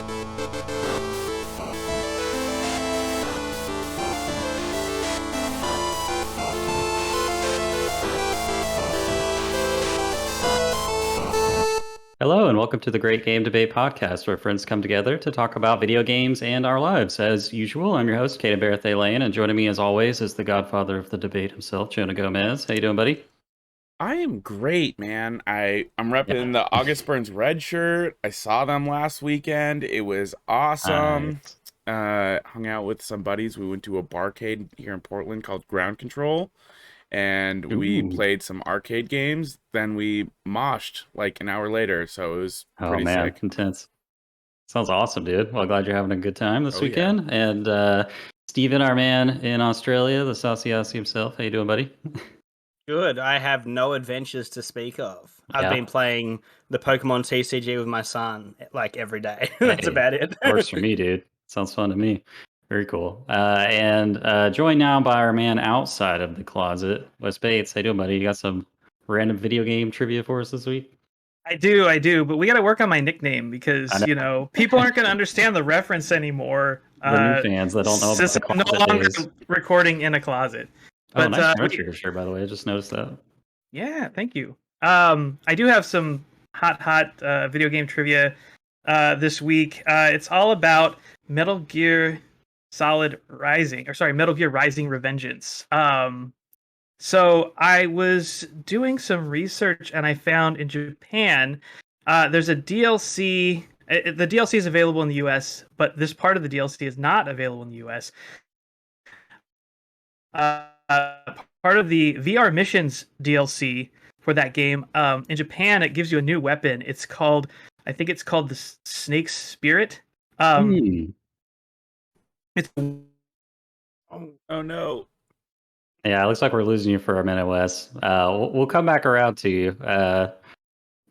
Hello, and welcome to the Great Game Debate Podcast, where friends come together to talk about video games and our lives. As usual, I'm your host, Kate Barrett Lane, and joining me as always is the godfather of the debate himself, Jonah Gomez. How you doing, buddy? I am great, man. I'm Yeah. repping the August Burns red shirt. I saw them last weekend. It was awesome. Nice. Hung out with some buddies. We went to a barcade here in Portland called Ground Control, and we Ooh. played some arcade games. Then we moshed like an hour later, so it was Oh pretty man, sick. intense. Sounds awesome, dude. Well, glad you're having a good time this Oh yeah. weekend. And Steven, our man in Australia, the Saucy Aussie himself. How you doing, buddy? Good. I have no adventures to speak of. I've Yeah. been playing the Pokemon TCG with my son like every day. That's Hey, about it. works for me, dude. Sounds fun to me. Very cool. And joined now by our man outside of the closet, Wes Bates. How you doing, buddy? You got some random video game trivia for us this week? I do, but we got to work on my nickname I because know. people aren't going to understand the reference anymore. The new fans that don't know about Since the I'm no closet longer days. recording in a closet. Oh, But nice No Trigger shirt, by the way. I just noticed that. yeah, thank you. I do have some hot video game trivia this week. It's all about Metal Gear Rising Revengeance. So I was doing some research and I found in Japan, there's a DLC. The DLC is available in the US, but this part of the DLC is not available in the US. Part of the VR missions DLC for that game. In Japan, it gives you a new weapon. I think it's called the Snake Spirit. It's Oh no. Yeah, it looks like we're losing you for a minute, Wes. We'll come back around to you.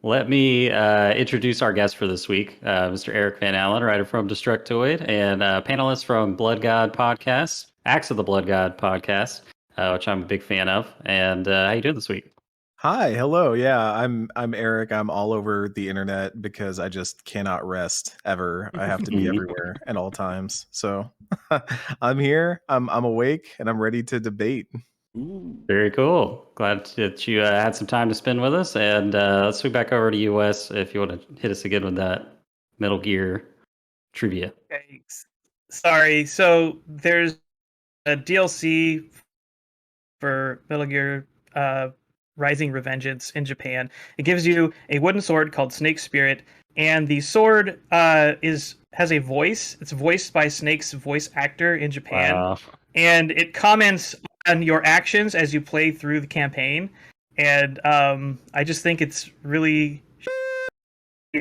Let me introduce our guest for this week, Mr. Eric Van Allen, writer from Destructoid and panelist from Blood God Podcast, Acts of the Blood God Podcast, which I'm a big fan of. And how you doing this week? Hi, hello. Yeah, I'm Eric. I'm all over the internet because I just cannot rest ever. I have to be everywhere at all times. So I'm here. I'm awake and I'm ready to debate. Ooh. Very cool. Glad that you had some time to spend with us. And let's swing back over to you, Wes, if you want to hit us again with that Metal Gear trivia. Thanks. Sorry. So there's a DLC for Metal Gear Rising Revengeance in Japan. It gives you a wooden sword called Snake Spirit, and the sword has a voice. It's voiced by Snake's voice actor in Japan, Wow. and it comments on your actions as you play through the campaign. And I just think it's really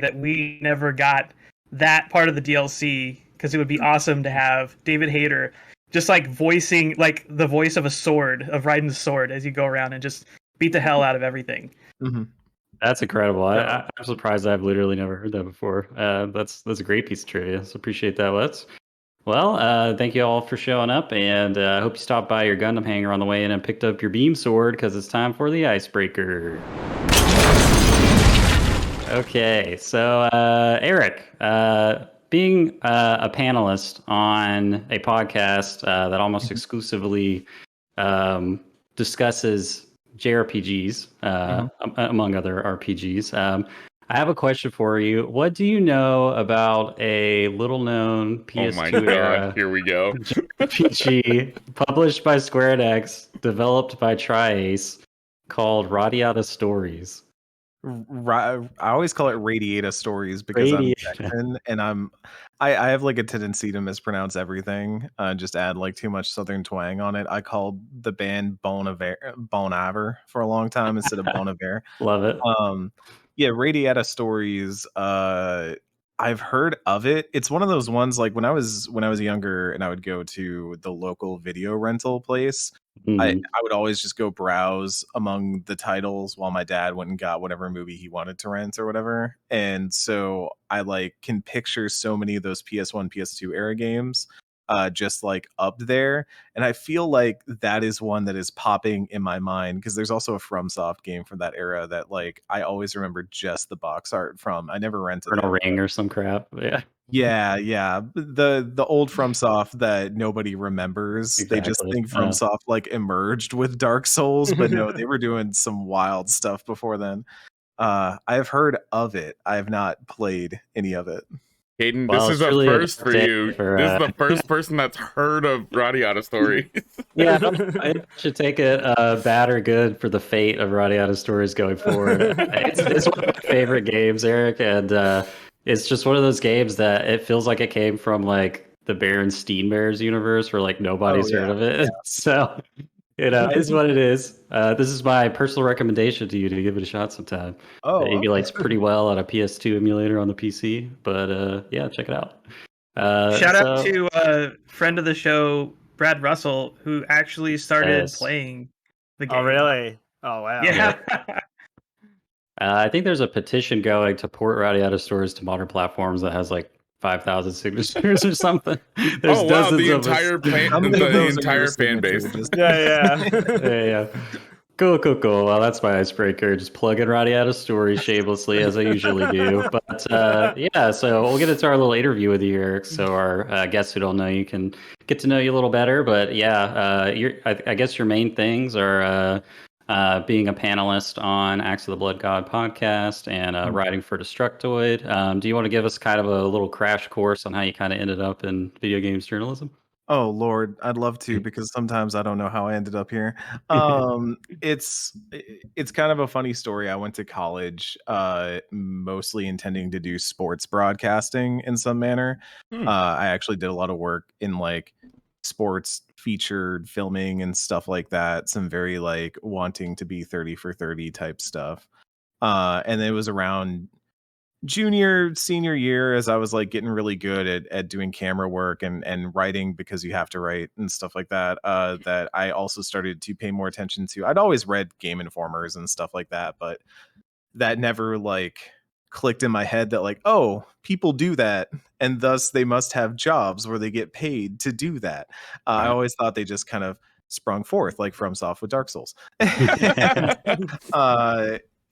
that we never got that part of the DLC, because it would be awesome to have David Hayter just like voicing like the voice of a sword, of riding the sword as you go around and just beat the hell out of everything. Mm-hmm. That's incredible. I'm surprised I've literally never heard that before. That's a great piece of trivia. So appreciate that, Wes. Well, thank you all for showing up, and I hope you stopped by your Gundam hanger on the way in and picked up your beam sword, because it's time for the icebreaker. Okay, so Eric, being a panelist on a podcast that almost exclusively discusses JRPGs, among other RPGs. I have a question for you. What do you know about a little-known PS2 Oh my god, era here we go. JRPG published by Square Enix, developed by Tri-Ace, called Radiata Stories? I always call it Radiata Stories because I'm Texan and I have like a tendency to mispronounce everything. Just add like too much Southern twang on it. I called the band Bon Iver for a long time instead of Bon Iver. Love it. Yeah, Radiata Stories. I've heard of it. It's one of those ones like when I was younger and I would go to the local video rental place. I would always just go browse among the titles while my dad went and got whatever movie he wanted to rent or whatever. And so I like can picture so many of those PS1, PS2 era games. just like up there. And I feel like that is one that is popping in my mind because there's also a FromSoft game from that era that like I always remember just the box art from. I never rented Eternal it. Ring or some crap. Yeah. Yeah. The old FromSoft that nobody remembers. They just Exactly. think FromSoft like emerged with Dark Souls, but no, they were doing some wild stuff before then. I have heard of it. I have not played any of it. Caden, Well, this is it's a really a first for day you. for, This is the first person that's heard of Radiata Stories. Yeah, I should take it bad or good for the fate of Radiata Stories going forward. It's one of my favorite games, Eric, and it's just one of those games that it feels like it came from like the Berenstein Bears universe where like nobody's heard of it. So, it's what it is. This is my personal recommendation to you to give it a shot sometime. It emulates pretty well on a PS2 emulator on the PC, but yeah, check it out. Shout out so- to a friend of the show, Brad Russell, who actually started Yes. playing the game. Oh, really? Oh, wow. Yeah. I think there's a petition going to port Radiata Stories to modern platforms that has like 5,000 signatures or something. There's Oh wow, dozens the of us. entire How many of the those are your entire fan base. signature? Just- Yeah. Yeah. Cool. Well, that's my icebreaker. Just plug in Radiata Stories shamelessly as I usually do. But yeah, so we'll get into our little interview with you, Eric. So our guests who don't know you can get to know you a little better. But yeah, I guess your main things are being a panelist on Axe of the Blood God podcast and writing for Destructoid. Do you want to give us kind of a little crash course on how you kind of ended up in video games journalism? Oh Lord, I'd love to because sometimes I don't know how I ended up here. It's kind of a funny story. I went to college mostly intending to do sports broadcasting in some manner. I actually did a lot of work in like sports featured filming and stuff like that. Some very like wanting to be 30 for 30 type stuff. And it was around senior year as I was like getting really good at doing camera work and writing because you have to write and stuff like that. That I also started to pay more attention to. I'd always read Game Informers and stuff like that, but that never like clicked in my head that like, oh, people do that and thus they must have jobs where they get paid to do that. I always thought they just kind of sprung forth like FromSoft with Dark Souls.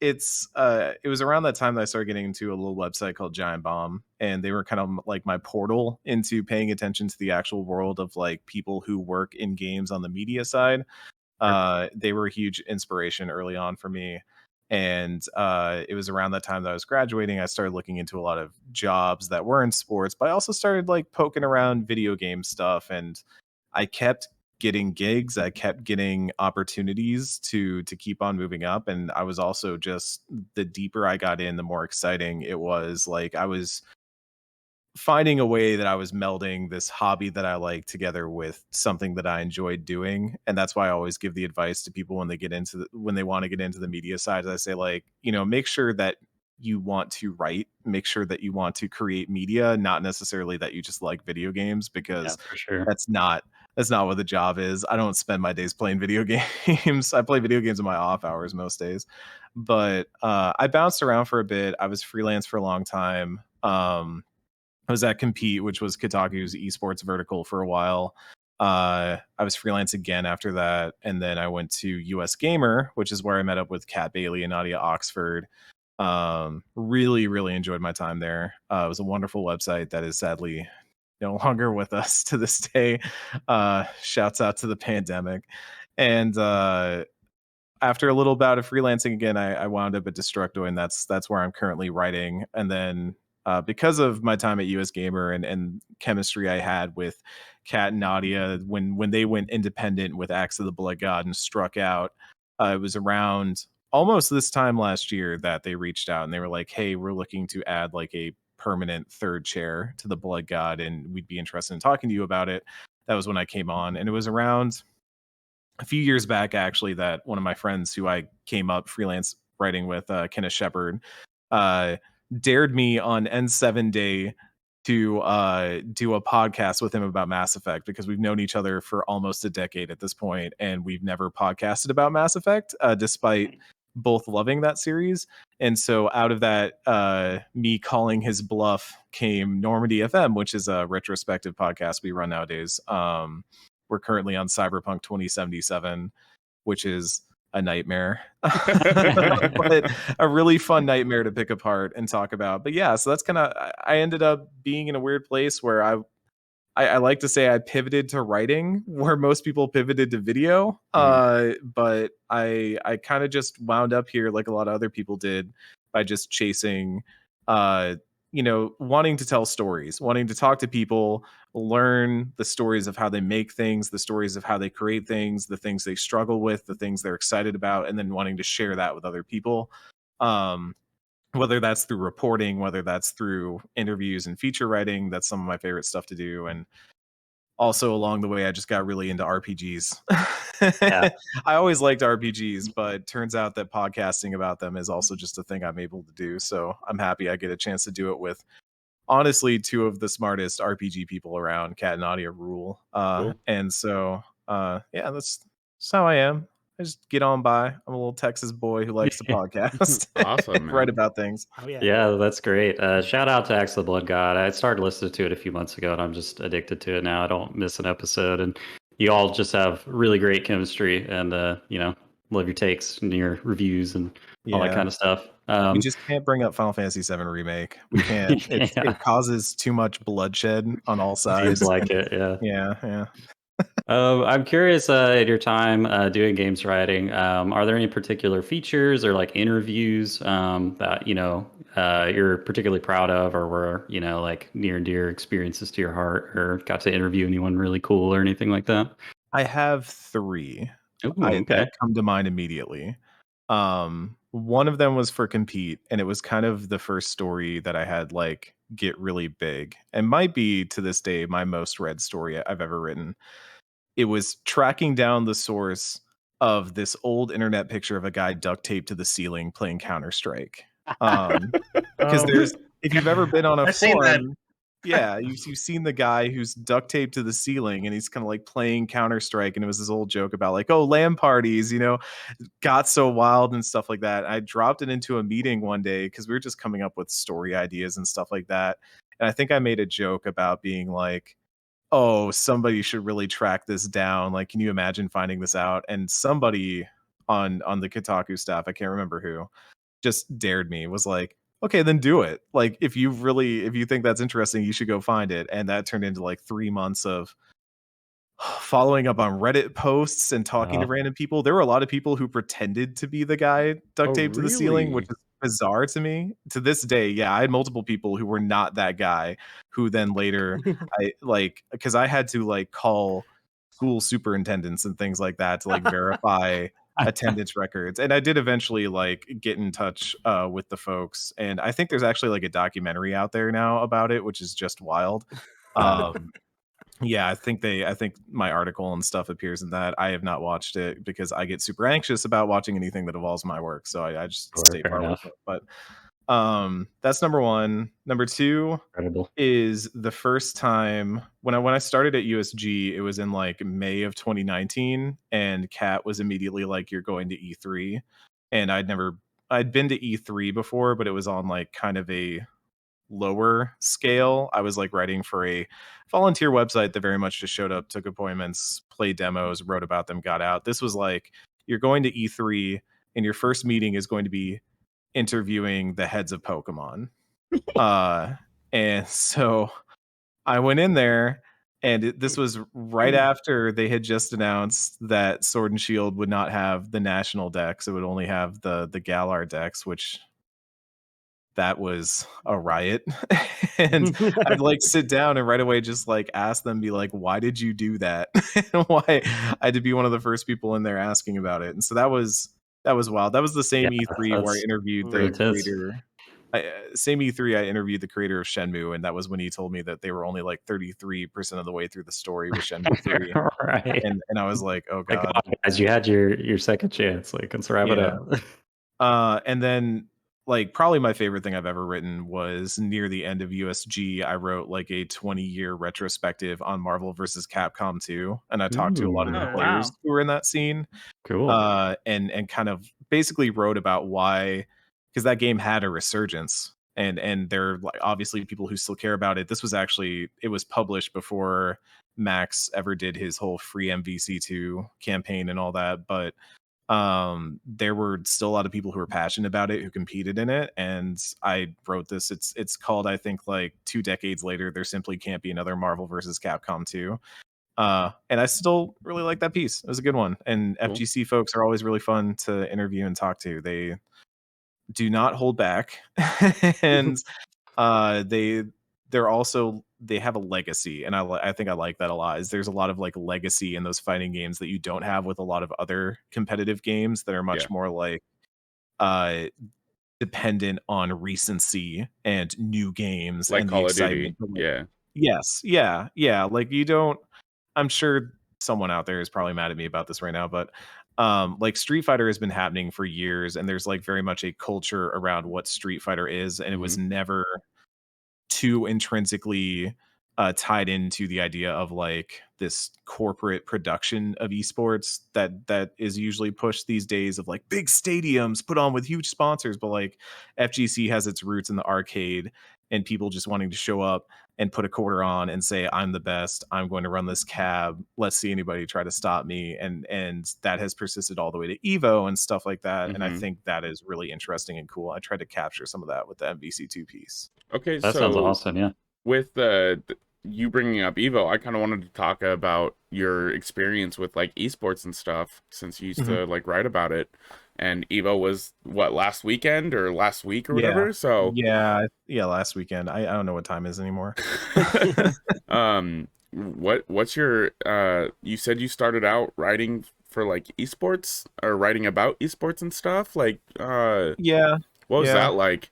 It was around that time that I started getting into a little website called Giant Bomb, and they were kind of like my portal into paying attention to the actual world of like people who work in games on the media side. They were a huge inspiration early on for me. And it was around that time that I was graduating. I started looking into a lot of jobs that were in sports, but I also started like poking around video game stuff, and I kept getting gigs. I kept getting opportunities to keep on moving up, and I was also just, the deeper I got in, the more exciting it was. Like I was finding a way that I was melding this hobby that I like together with something that I enjoyed doing. And that's why I always give the advice to people when they want to get into the media side. I say like, make sure that you want to write, make sure that you want to create media, not necessarily that you just like video games, because For sure. that's not what the job is. I don't spend my days playing video games. I play video games in my off hours most days. But I bounced around for a bit. I was freelance for a long time. I was at Compete, which was Kotaku's esports vertical, for a while. I was freelance again after that, and then I went to US Gamer, which is where I met up with Kat Bailey and Nadia Oxford. Really, really enjoyed my time there. It was a wonderful website that is sadly no longer with us to this day. Shouts out to the pandemic. And after a little bout of freelancing again, I wound up at Destructoid, and that's where I'm currently writing. And then because of my time at US Gamer and chemistry I had with Kat and Nadia when they went independent with Axe of the Blood God and struck out, it was around almost this time last year that they reached out and they were like, hey, we're looking to add like a permanent third chair to the Blood God, and we'd be interested in talking to you about it. That was when I came on, and it was around a few years back actually that one of my friends who I came up freelance writing with, Kenneth Shepard, dared me on N7 Day to do a podcast with him about Mass Effect, because we've known each other for almost a decade at this point, and we've never podcasted about Mass Effect, despite both loving that series. And so out of that, me calling his bluff came Normandy FM, which is a retrospective podcast we run nowadays. We're currently on Cyberpunk 2077, which is a nightmare, but a really fun nightmare to pick apart and talk about. But yeah, so that's kind of, I ended up being in a weird place where I like to say I pivoted to writing where most people pivoted to video. But I kind of just wound up here like a lot of other people did by just chasing, wanting to tell stories, wanting to talk to people, learn the stories of how they make things, the stories of how they create things, the things they struggle with, the things they're excited about, and then wanting to share that with other people. Whether that's through reporting, whether that's through interviews and feature writing, that's some of my favorite stuff to do. And also along the way, I just got really into RPGs. Yeah. I always liked RPGs, but turns out that podcasting about them is also just a thing I'm able to do. So I'm happy I get a chance to do it with, honestly, two of the smartest RPG people around, Kat and Nadia rule. Cool. And so, that's how I am. I just get on by. I'm a little Texas boy who likes to podcast. Awesome, man. Write about things. Oh yeah. Yeah, that's great. Shout out to Axe the Blood God. I started listening to it a few months ago, and I'm just addicted to it now. I don't miss an episode, and you all just have really great chemistry, and love your takes and your reviews and all that kind of stuff. We just can't bring up Final Fantasy VII Remake. We can't. It causes too much bloodshed on all sides. Seems like it, yeah. Yeah. I'm curious, in your time doing games writing, are there any particular features or like interviews that you're particularly proud of, or were like near and dear experiences to your heart, or got to interview anyone really cool or anything like that? I have 3 Okay. that come to mind immediately. One of them was for Compete, and it was kind of the first story that I had like get really big, and might be to this day my most read story I've ever written. It was tracking down the source of this old internet picture of a guy duct taped to the ceiling playing Counter-Strike. Because if you've ever been on a I've seen that. forum, yeah, you've seen the guy who's duct taped to the ceiling and he's kind of like playing Counter-Strike, and it was this old joke about like, oh, LAN parties, got so wild and stuff like that. I dropped it into a meeting one day because we were just coming up with story ideas and stuff like that. And I think I made a joke about being like, oh, somebody should really track this down. Like, can you imagine finding this out? And somebody on the Kotaku staff, I can't remember who, just dared me, was like, okay, then do it. Like, if you think that's interesting, you should go find it. And that turned into like 3 months of following up on Reddit posts and talking to random people. There were a lot of people who pretended to be the guy duct taped to the ceiling, which is bizarre to me to this day. Yeah, I had multiple people who were not that guy, who then later because I had to like call school superintendents and things like that to like verify attendance records, and I did eventually like get in touch with the folks, and I think there's actually like a documentary out there now about it, which is just wild. Yeah, I think my article and stuff appears in that. I have not watched it because I get super anxious about watching anything that involves my work, so I just stay far away from it. But that's number 1. Number 2 Incredible. is the first time when I started at USG. It was in like May of 2019, and Kat was immediately like, "You're going to E3," and I'd been to E3 before, but it was on like kind of a lower scale. I was like writing for a volunteer website that very much just showed up, took appointments, played demos, wrote about them, got out. This was like, you're going to E3 and your first meeting is going to be interviewing the heads of Pokemon. And so I went in there, and this was right after they had just announced that Sword and Shield would not have the national decks. It would only have the Galar decks, which that was a riot. And I'd like sit down and right away just like ask them, be like, why did you do that? And why I had to be one of the first people in there asking about it. And so that was wild. That was the same E3 where I interviewed the creator. Same E3 I interviewed the creator of Shenmue, and that was when he told me that they were only like 33% of the way through the story with Shenmue 3. Right. And I was like, oh god. Guys, you had your second chance. Like, let's wrap it up. And then like probably my favorite thing I've ever written was near the end of USG. I wrote like a 20-year retrospective on Marvel versus Capcom 2, and I talked to a lot of Ooh, the Oh, players wow. who were in that scene, cool. and kind of basically wrote about why, because that game had a resurgence, and there are like obviously people who still care about it. This was actually, it was published before Max ever did his whole free MVC2 campaign and all that, but there were still a lot of people who were passionate about it, who competed in it, and I wrote this. It's called, I think, like 2 decades later, there simply can't be another Marvel versus Capcom 2. And I still really like that piece. It was a good one, and Cool. FGC folks are always really fun to interview and talk to. They do not hold back. And they they're also, they have a legacy, and I think I like that a lot. Is there's a lot of like legacy in those fighting games that you don't have with a lot of other competitive games that are Yeah. much more like uh dependent on recency and new games Like and the Call of Duty. excitement. But, like, Yeah. yes, yeah, like you don't, I'm sure someone out there is probably mad at me about this right now, but like Street Fighter has been happening for years, and there's like very much a culture around what Street Fighter is, and it was never too intrinsically tied into the idea of like this corporate production of esports that is usually pushed these days, of like big stadiums put on with huge sponsors. But like FGC has its roots in the arcade, and people just wanting to show up and put a quarter on and say, I'm the best, I'm going to run this cab, let's see anybody try to stop me. And that has persisted all the way to Evo and stuff like that. And I think that is really interesting and cool. I tried to capture some of that with the MVC2 piece. Okay, That sounds so awesome. Yeah. with you bringing up Evo, I kind of wanted to talk about your experience with like esports and stuff, since you used to like write about it. And Evo was what, last weekend or last week or whatever. So Yeah, last weekend. I don't know what time it is anymore. what's your you said you started out writing for like esports, or writing about esports and stuff, like Yeah, what was yeah. that like?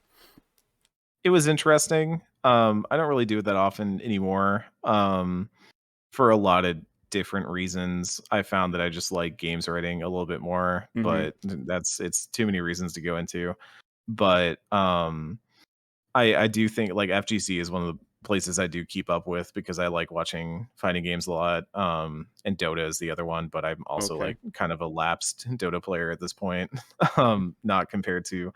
It was interesting. I don't really do it that often anymore. For a lot of different reasons. I found that I just like games writing a little bit more, but it's too many reasons to go into. But I do think like FGC is one of the places I do keep up with, because I like watching fighting games a lot. And Dota is the other one, but I'm also Okay. like kind of a lapsed Dota player at this point. Not compared to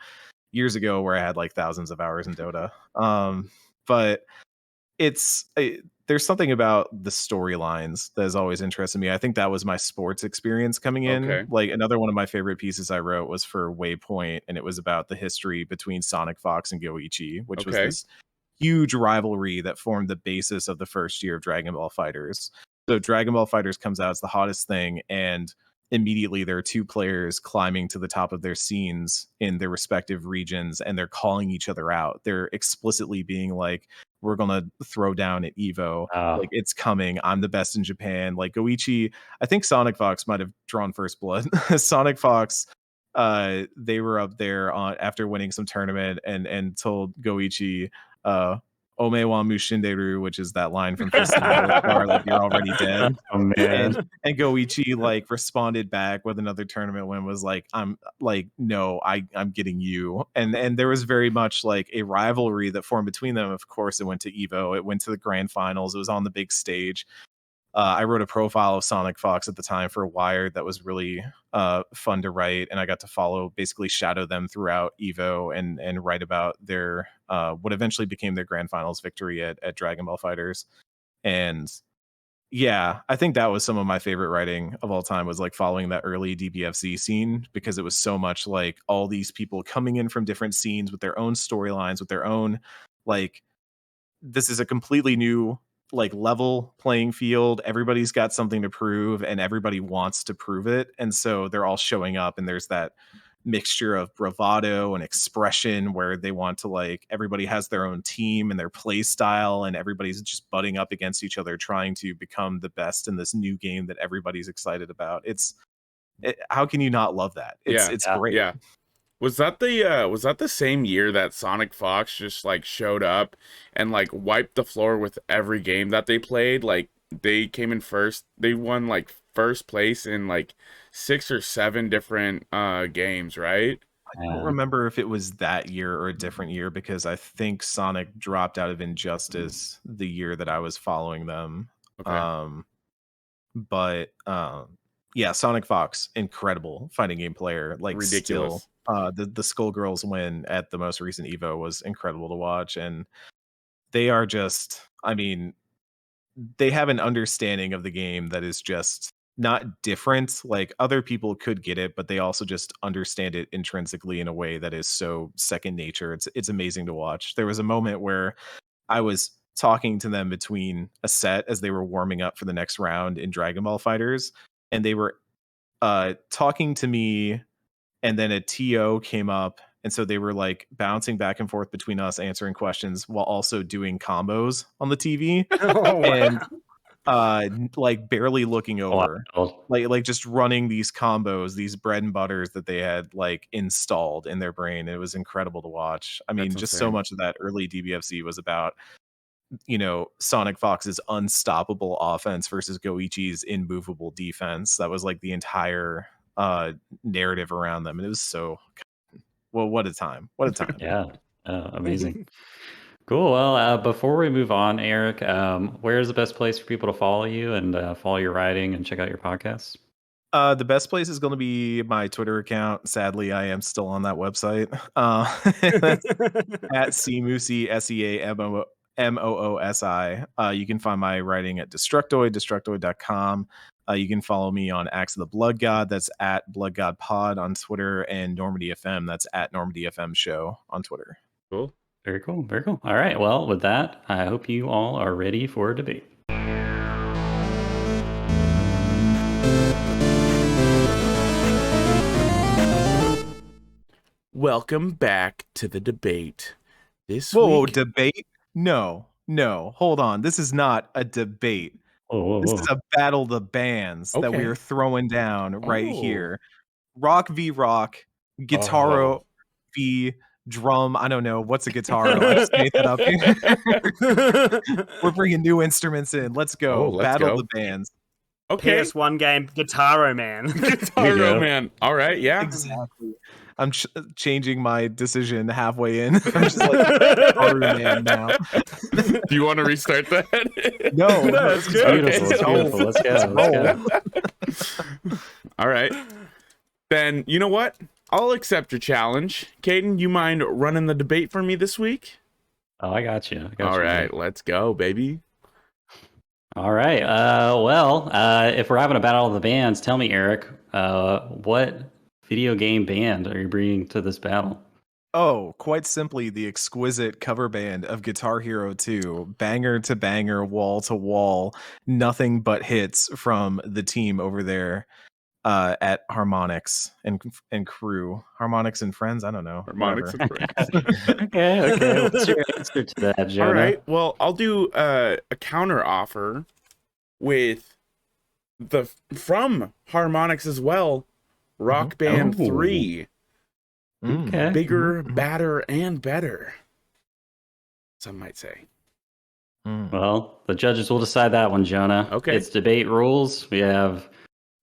years ago where I had like thousands of hours in Dota. But there's something about the storylines that has always interested me. I think that was my sports experience coming in. Okay. Like another one of my favorite pieces I wrote was for Waypoint, and it was about the history between Sonic Fox and Goichi, which was Okay. this huge rivalry that formed the basis of the first year of Dragon Ball Fighters. So Dragon Ball Fighters comes out as the hottest thing, and immediately there are two players climbing to the top of their scenes in their respective regions, and they're calling each other out. They're explicitly being like, we're gonna throw down at Evo, like it's coming, I'm the best in Japan. Like Goichi, I think Sonic Fox might have drawn first blood. Sonic Fox, they were up there on after winning some tournament, and told Goichi, Ome wa Mushinderu, which is that line from Fist of the North Star, like you're already dead. Oh man. And Goichi like responded back with another tournament win, was like, I'm like, no, I'm getting you. And there was very much like a rivalry that formed between them. Of course, it went to Evo, it went to the grand finals, it was on the big stage. I wrote a profile of Sonic Fox at the time for Wired that was really fun to write, and I got to follow, basically shadow them throughout Evo, and write about their what eventually became their grand finals victory at Dragon Ball Fighters. And yeah, I think that was some of my favorite writing of all time, was like following that early DBFZ scene, because it was so much like all these people coming in from different scenes with their own storylines, with their own like, this is a completely new like level playing field. Everybody's got something to prove, and everybody wants to prove it. And so they're all showing up, and there's that mixture of bravado and expression where they want to like, everybody has their own team and their play style, and everybody's just butting up against each other, trying to become the best in this new game that everybody's excited about. How can you not love that? It's great. Yeah. Was that the same year that Sonic Fox just like showed up and like wiped the floor with every game that they played? Like they came in first. They won like first place in like 6 or 7 different games, right? I don't remember if it was that year or a different year because I think Sonic dropped out of Injustice the year that I was following them. Okay. Yeah, Sonic Fox, incredible fighting game player. Like Ridiculous. still, the Skullgirls win at the most recent Evo was incredible to watch, and they are just, I mean, they have an understanding of the game that is just not different. Like other people could get it, but they also just understand it intrinsically in a way that is so second nature. It's amazing to watch. There was a moment where I was talking to them between a set as they were warming up for the next round in Dragon Ball Fighters, and they were talking to me, and then a TO came up, and so they were like bouncing back and forth between us answering questions while also doing combos on the TV. And like barely looking over, like just running these combos, these bread and butters that they had like installed in their brain. It was incredible to watch. I mean, That's just insane. so much of that early DBFC was about, you know, Sonic Fox's unstoppable offense versus Goichi's immovable defense. That was like the entire narrative around them, and it was so well. What a time! What a time! Yeah, amazing. Cool. Well, before we move on, Eric, where is the best place for people to follow you and follow your writing and check out your podcasts? The best place is going to be my Twitter account. Sadly, I am still on that website. That's at Cmoosi, SEAMOOSI. You can find my writing at destructoid.com. You can follow me on Axe of the Blood God. That's at Blood God Pod on Twitter, and Normandy FM. That's at Normandy FM Show on Twitter. Cool. Very cool. Very cool. All right. Well, with that, I hope you all are ready for a debate. Welcome back to the debate. This Whoa, week... debate? No, hold on. This is not a debate. This is a battle of the bands that we are throwing down right here. Rock v rock, guitar v drum. I don't know. What's a guitar? I just made that up here. We're bringing new instruments in. Let's go. Battle of the bands. Okay. PS1 game, Guitaro Man. Guitaro Man. All right, yeah. Exactly. I'm changing my decision halfway in. I'm just like, Guitaro Man now. Do you want to restart that? No, it's good. It's beautiful. Let's go. All right. Then, you know what? I'll accept your challenge. Caden, you mind running the debate for me this week? Oh, I got you. All right, let's go, baby. All right. If we're having a battle of the bands, tell me, Eric, what video game band are you bringing to this battle? Oh, quite simply, the exquisite cover band of Guitar Hero 2, banger to banger, wall to wall, nothing but hits from the team over there at Harmonix and crew. Harmonix and friends? I don't know. Harmonix and friends. Okay. What's your answer to that, Jonah? All right. Well, I'll do a counter offer with from Harmonix as well, Rock Band 3. Okay. Bigger, badder, and better, some might say. Well, the judges will decide that one, Jonah. Okay. It's debate rules. We have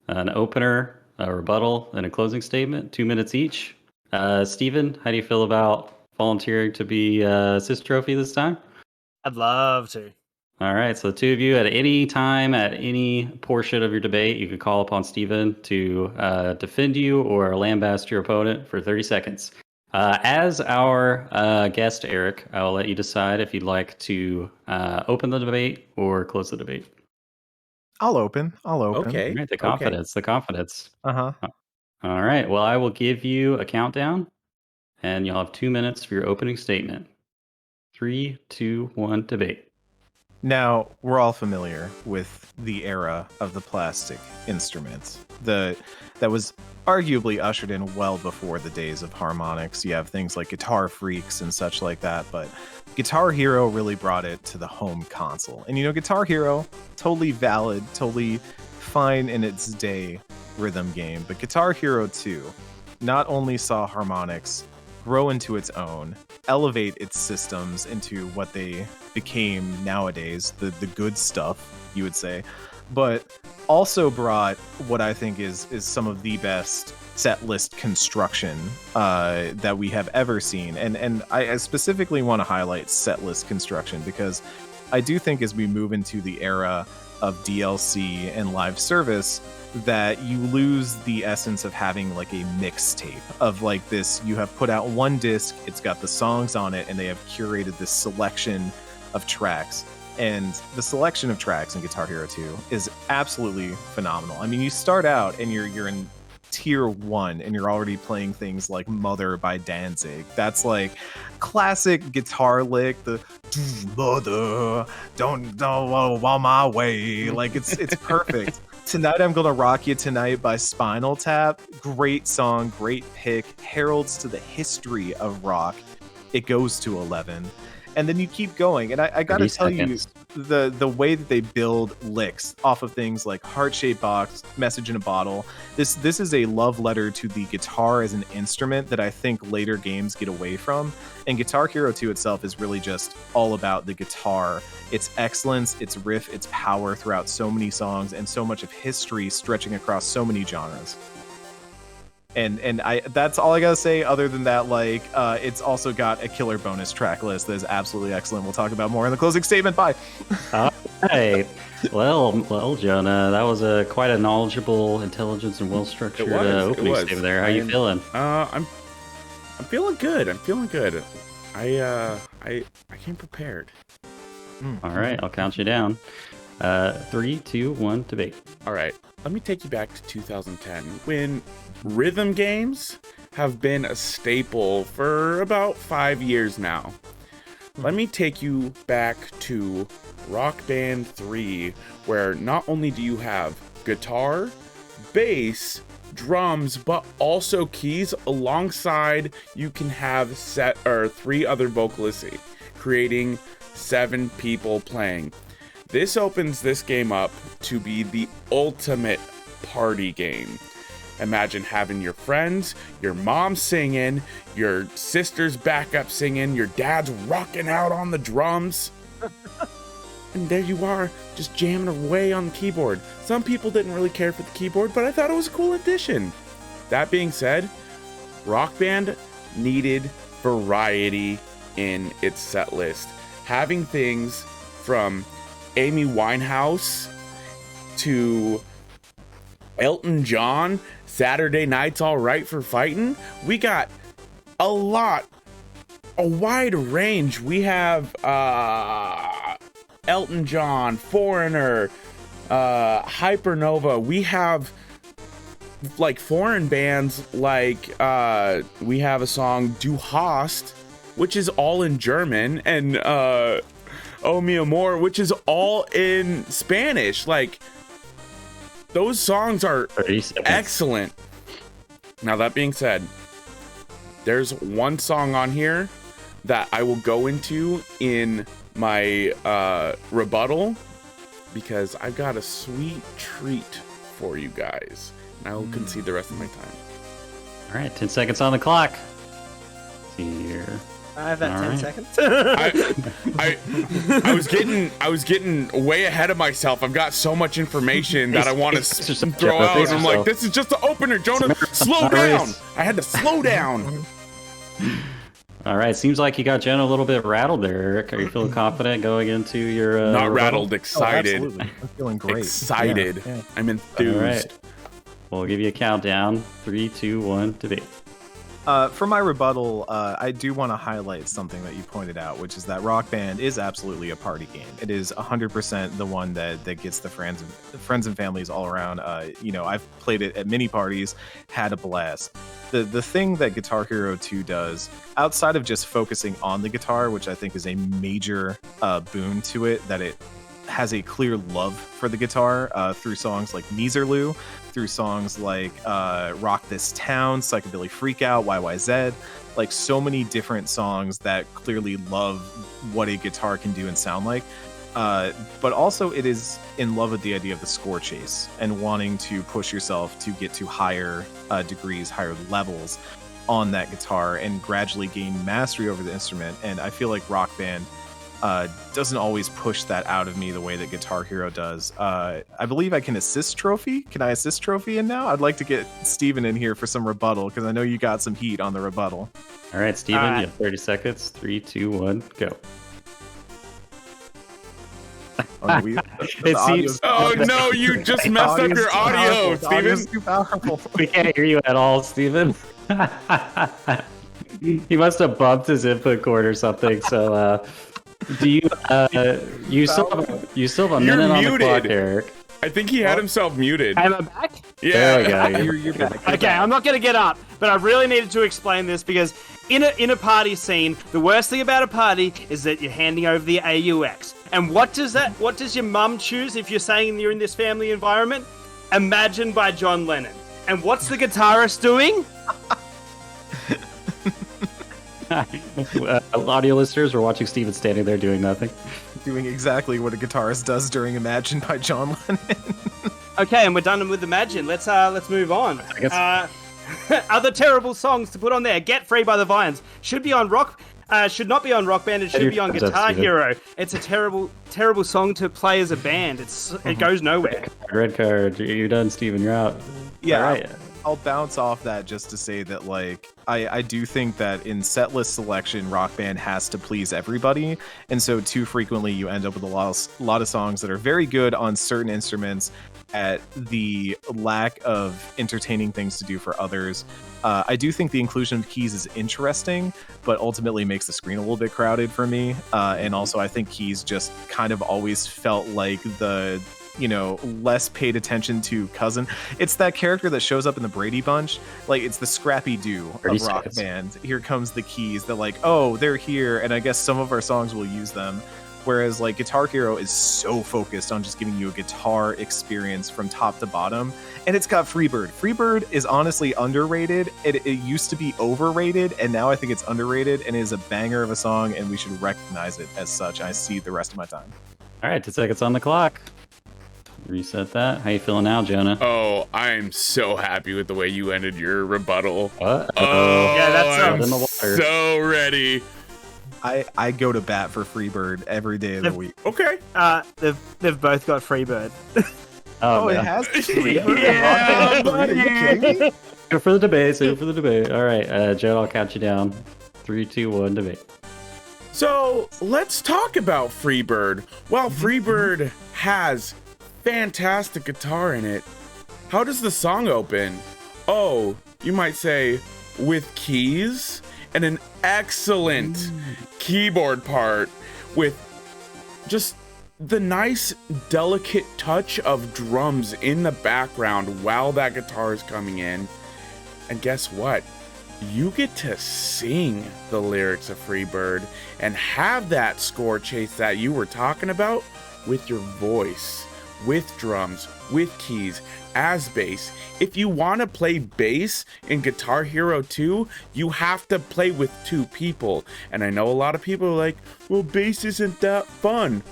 an opener, a rebuttal, and a closing statement, 2 minutes each. Steven, how do you feel about volunteering to be Sis Trophy this time? I'd love to. All right, so the two of you at any time, at any portion of your debate, you could call upon Steven to defend you or lambast your opponent for 30 seconds. As our guest, Eric, I will let you decide if you'd like to open the debate or close the debate. I'll open. Okay. All right, the confidence. Uh-huh. All right, well, I will give you a countdown, and you'll have 2 minutes for your opening statement. 3, 2, 1, debate. Now, we're all familiar with the era of the plastic instruments. That was arguably ushered in well before the days of Harmonix. You have things like Guitar Freaks and such like that, but Guitar Hero really brought it to the home console. And you know, Guitar Hero, totally valid, totally fine in its day rhythm game, but Guitar Hero 2 not only saw Harmonix grow into its own, elevate its systems into what they became nowadays, the good stuff, you would say, but also brought what I think is some of the best set list construction that we have ever seen. And I specifically want to highlight set list construction because I do think as we move into the era of DLC and live service, that you lose the essence of having like a mixtape of like this. You have put out one disc, it's got the songs on it, and they have curated this selection of tracks. And the selection of tracks in Guitar Hero 2 is absolutely phenomenal. I mean, you start out and you're in tier 1 and you're already playing things like Mother by Danzig. That's like classic guitar lick, the mother don't on my way. Like it's perfect. Tonight I'm Gonna Rock You Tonight by Spinal Tap. Great song, great pick. Heralds to the history of rock. It goes to 11. And then you keep going. And I gotta tell you, the way that they build licks off of things like Heart-Shaped Box, Message in a Bottle, this is a love letter to the guitar as an instrument that I think later games get away from. And Guitar Hero 2 itself is really just all about the guitar, its excellence, its riff, its power throughout so many songs, and so much of history stretching across so many genres. And I that's all I gotta say. Other than that, like it's also got a killer bonus track list that is absolutely excellent. We'll talk about more in the closing statement. Bye. All right. Well, Jonah, that was quite a knowledgeable, intelligent, and well-structured opening statement there. How you feeling? I'm feeling good. I came prepared. All right, I'll count you down. 3, 2, 1, debate. All right, let me take you back to 2010 when rhythm games have been a staple for about 5 years now. Let me take you back to Rock Band 3, where not only do you have guitar, bass, drums, but also keys alongside you can have 3 other vocalists, creating 7 people playing. This opens this game up to be the ultimate party game. Imagine having your friends, your mom singing, your sister's backup singing, your dad's rocking out on the drums. And there you are, just jamming away on the keyboard. Some people didn't really care for the keyboard, but I thought it was a cool addition. That being said, Rock Band needed variety in its set list. Having things from Amy Winehouse to Elton John, Saturday Night's All Right for Fighting. We got a wide range. We have Elton John, Foreigner, Hypernova. We have like foreign bands like we have a song Du Hast, which is all in German, and Oh Mi Amor, which is all in Spanish. Like, those songs are excellent. Now, that being said, there's one song on here that I will go into in my rebuttal because I've got a sweet treat for you guys. And I will concede the rest of my time. All right, 10 seconds on the clock. Let's see here. I have that All 10 right. seconds. I was getting way ahead of myself. I've got so much information that I want to throw out. And I'm like, this is just the opener, Jonah. Slow down. I had to slow down. All right, seems like you got Jonah a little bit rattled there, Eric. Are you feeling confident going into your Not rebuttal? rattled, excited. Oh, absolutely. I'm feeling great. Excited. Yeah. I'm enthused. All right. We'll give you a countdown. 3, 2, 1, debate. For my rebuttal, I do want to highlight something that you pointed out, which is that Rock Band is absolutely a party game. It is 100% the one that gets the friends and families all around. I've played it at many parties, had a blast. The thing that Guitar Hero 2 does, outside of just focusing on the guitar, which I think is a major boon to it, that it has a clear love for the guitar through songs like Miserlou, through songs like Rock This Town, Psychobilly Freakout, YYZ, like so many different songs that clearly love what a guitar can do and sound like. But also it is in love with the idea of the score chase and wanting to push yourself to get to higher degrees, higher levels on that guitar and gradually gain mastery over the instrument. And I feel like Rock Band doesn't always push that out of me the way that Guitar Hero does. I believe I can assist trophy. Can I assist trophy in now? I'd like to get Steven in here for some rebuttal because I know you got some heat on the rebuttal. All right, Steven, you have 30 seconds. 3, 2, 1, go. It seems. Oh no, you just messed up your audio, Steven. Too powerful. We can't hear you at all, Steven. He must have bumped his input cord or something. So, do you? You still have a minute on the clock, Eric. I think he had himself muted. Am I back? Yeah. There we go. You're back. Okay, I'm not going to get up, but I really needed to explain this because in a party scene, the worst thing about a party is that you're handing over the AUX. And what does your mum choose if you're saying you're in this family environment? Imagine by John Lennon. And what's the guitarist doing? Audio listeners, we're watching Steven standing there doing nothing. Doing exactly what a guitarist does during Imagine by John Lennon. Okay, and we're done with Imagine. Let's move on. Other terrible songs to put on there. Get Free by the Vines. Should be on Rock. Should not be on Rock Band. It should be on Guitar Hero. It's a terrible, terrible song to play as a band. It goes nowhere. Red card. You're done, Steven. You're out. Yeah, All right. I'll bounce off that just to say that, like, I do think that in setlist selection, Rock Band has to please everybody, and so too frequently you end up with a lot of songs that are very good on certain instruments at the lack of entertaining things to do for others. I do think the inclusion of keys is interesting, but ultimately makes the screen a little bit crowded for me, and also I think keys just kind of always felt like the less paid attention to cousin. It's that character that shows up in the Brady Bunch. Like, it's the Scrappy Doo of Rock Band. Here comes the keys. They're like, oh, they're here, and I guess some of our songs will use them. Whereas, like, Guitar Hero is so focused on just giving you a guitar experience from top to bottom. And it's got Freebird. Freebird is honestly underrated. It used to be overrated, and now I think it's underrated, and it is a banger of a song, and we should recognize it as such. I see the rest of my time. All right, 2 seconds on the clock. Reset that. How you feeling now, Jonah? Oh, I'm so happy with the way you ended your rebuttal. Uh-oh. Oh, Yeah, that's I'm in the water. so ready. I go to bat for Freebird every day of the week. Okay. They've both got Freebird. Oh, It man. has Yeah, Are you kidding me? Go for the debate. Save it for the debate. All right, Joe, I'll count you down. 3, 2, 1, debate. So let's talk about Freebird. While Freebird has fantastic guitar in it, how does the song open? Oh, you might say, with keys and an excellent keyboard part with just the nice, delicate touch of drums in the background while that guitar is coming in. And guess what? You get to sing the lyrics of Freebird and have that score chase that you were talking about with your voice, with drums, with keys, as bass. If you want to play bass in Guitar Hero 2, you have to play with 2 people. And I know a lot of people are like, well, bass isn't that fun.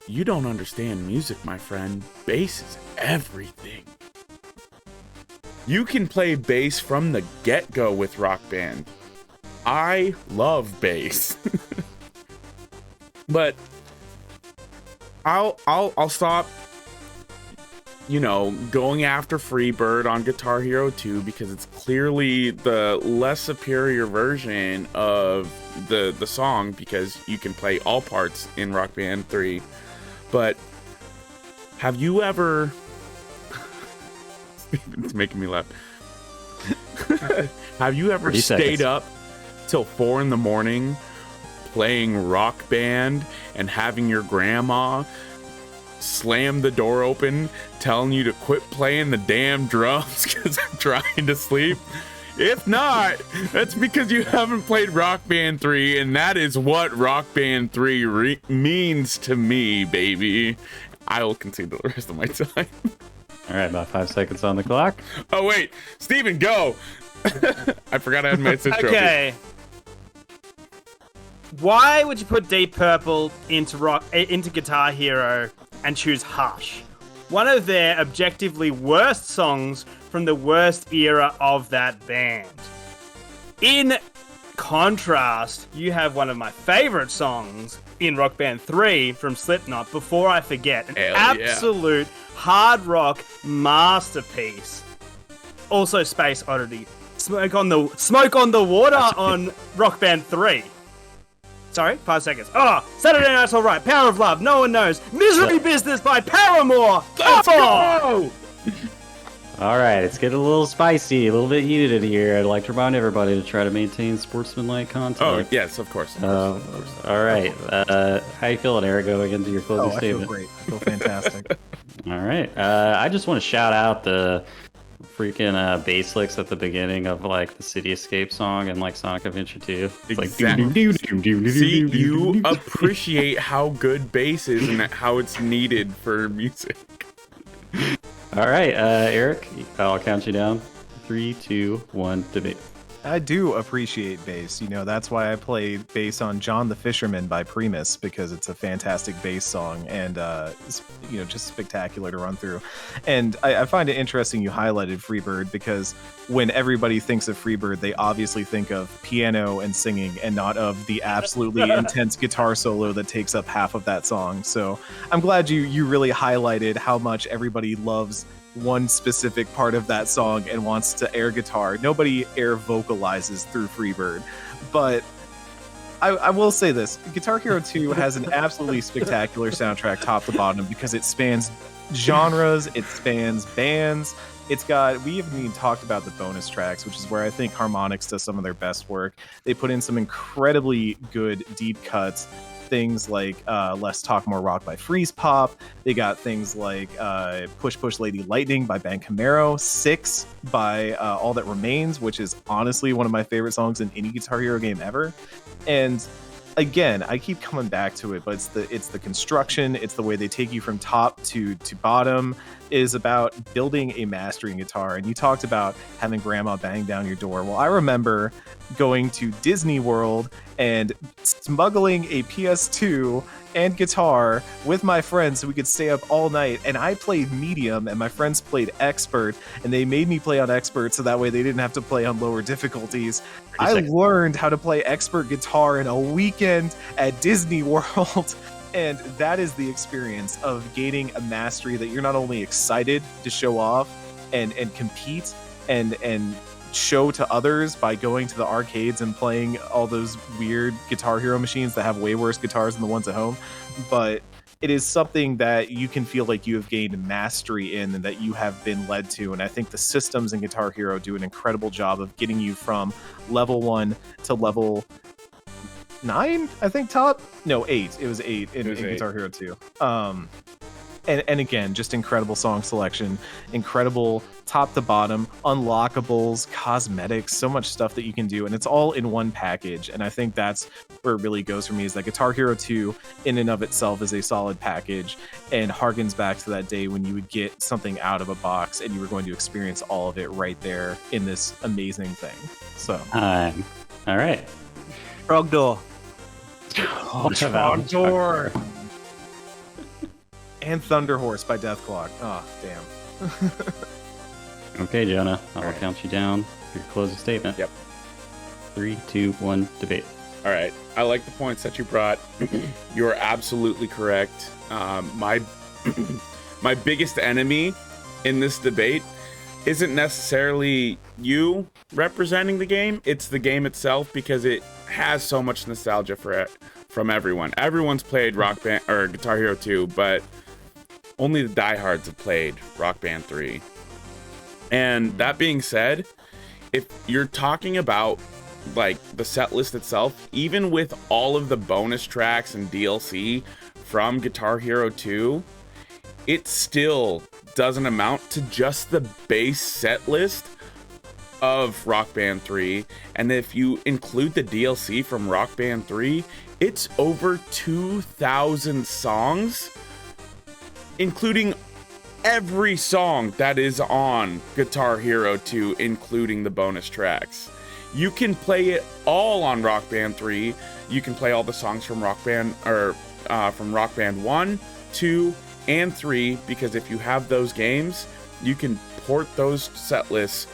You don't understand music, my friend. Bass is everything. You can play bass from the get-go with Rock Band. I love bass. But I'll stop, going after Freebird on Guitar Hero 2 because it's clearly the less superior version of the song because you can play all parts in Rock Band 3. But have you ever... It's making me laugh. Have you ever stayed up till 4 a.m. playing Rock Band and having your grandma slam the door open telling you to quit playing the damn drums because I'm trying to sleep? If not, that's because you haven't played Rock Band 3, and that is what Rock Band 3 means to me, baby. I will concede the rest of my time. All right, about 5 seconds on the clock. Oh, wait. Steven, go. I forgot I had my assist trophy. Okay. Why would you put Deep Purple into Guitar Hero and choose Hush? One of their objectively worst songs from the worst era of that band. In contrast, you have one of my favorite songs in Rock Band 3 from Slipknot, Before I Forget. An absolute hard rock masterpiece. Also Space Oddity. Smoke on the Water on Rock Band 3. Sorry, 5 seconds. Saturday Night's Alright, Power of Love, No One Knows, Misery Business by Paramore. Let's go! All right, it's getting a little spicy, a little bit heated in here. I'd like to remind everybody to try to maintain sportsmanlike contact. Oh, yes, of course. All right. How you feeling, Eric, going into your closing statement? I feel great. I feel fantastic. All right. I just want to shout out the freaking bass licks at the beginning of like the City Escape song and like Sonic Adventure 2. It's like See, you appreciate how good bass is and how it's needed for music. All right, Eric, I'll count you down. 3, 2, 1, debate. I do appreciate bass. You know, that's why I play bass on John the Fisherman by Primus, because it's a fantastic bass song and, just spectacular to run through. And I find it interesting you highlighted Freebird, because when everybody thinks of Freebird, they obviously think of piano and singing and not of the absolutely intense guitar solo that takes up half of that song. So I'm glad you really highlighted how much everybody loves one specific part of that song and wants to air guitar. Nobody air vocalizes through Freebird, but I will say this: Guitar Hero 2 has an absolutely spectacular soundtrack top to bottom, because it spans genres, it spans bands. It's got, we haven't even talked about the bonus tracks, which is where I think Harmonix does some of their best work. They put in some incredibly good deep cuts. Things like Less Talk More Rock by Freeze Pop. They got things like Push Push Lady Lightning by Ben Camaro, 6 by All That Remains, which is honestly one of my favorite songs in any Guitar Hero game ever. And again, I keep coming back to it, but it's the construction, it's the way they take you from top to bottom. It is about building a mastering guitar. And you talked about having grandma bang down your door. Well, I remember going to Disney World and smuggling a PS2 and guitar with my friends so we could stay up all night. And I played medium and my friends played expert, and they made me play on expert so that way they didn't have to play on lower difficulties. I learned how to play expert guitar in a weekend at Disney World. And that is the experience of gaining a mastery that you're not only excited to show off and compete and show to others by going to the arcades and playing all those weird Guitar Hero machines that have way worse guitars than the ones at home, but it is something that you can feel like you have gained mastery in and that you have been led to. And I think the systems in Guitar Hero do an incredible job of getting you from level 1 to level 9, I think, 8. It was 8 in Guitar Hero 2. And again, just incredible song selection, incredible top to bottom, unlockables, cosmetics, so much stuff that you can do, and it's all in one package. And I think that's where it really goes for me, is that Guitar Hero 2 in and of itself is a solid package and harkens back to that day when you would get something out of a box and you were going to experience all of it right there in this amazing thing. So all right. Frog Door. Frog Door. And Thunder Horse by Death Clock. Oh, damn. Okay, Jonah, I will count you down for your closing statement. Yep. 3, 2, 1, debate. All right. I like the points that you brought. You are absolutely correct. My biggest enemy in this debate isn't necessarily you representing the game. It's the game itself, because it has so much nostalgia for it from everyone. Everyone's played Rock Band or Guitar Hero 2, but only the diehards have played Rock Band 3. And that being said, if you're talking about like the set list itself, even with all of the bonus tracks and DLC from Guitar Hero 2, it still doesn't amount to just the base set list of Rock Band 3. And if you include the DLC from Rock Band 3, it's over 2,000 songs, including every song that is on Guitar Hero 2, including the bonus tracks. You can play it all on Rock Band 3. You can play all the songs from Rock Band from Rock Band 1, 2, and 3, because if you have those games, you can port those set lists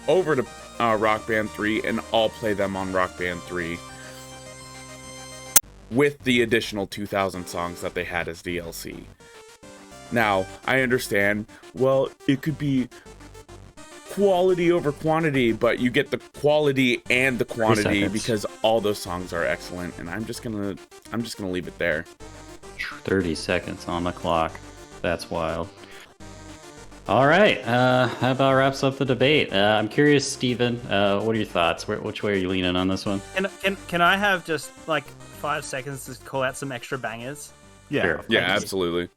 over to Rock Band 3, and I'll play them on Rock Band 3 with the additional 2,000 songs that they had as DLC. Now, I understand, well, it could be quality over quantity, but you get the quality and the quantity because all those songs are excellent, and I'm just gonna leave it there. 30 seconds on the clock. That's wild. All right, how about wraps up the debate? I'm curious, Steven, what are your thoughts? Which way are you leaning on this one? Can I have just like 5 seconds to call out some extra bangers? Yeah, Sure. Yeah, absolutely.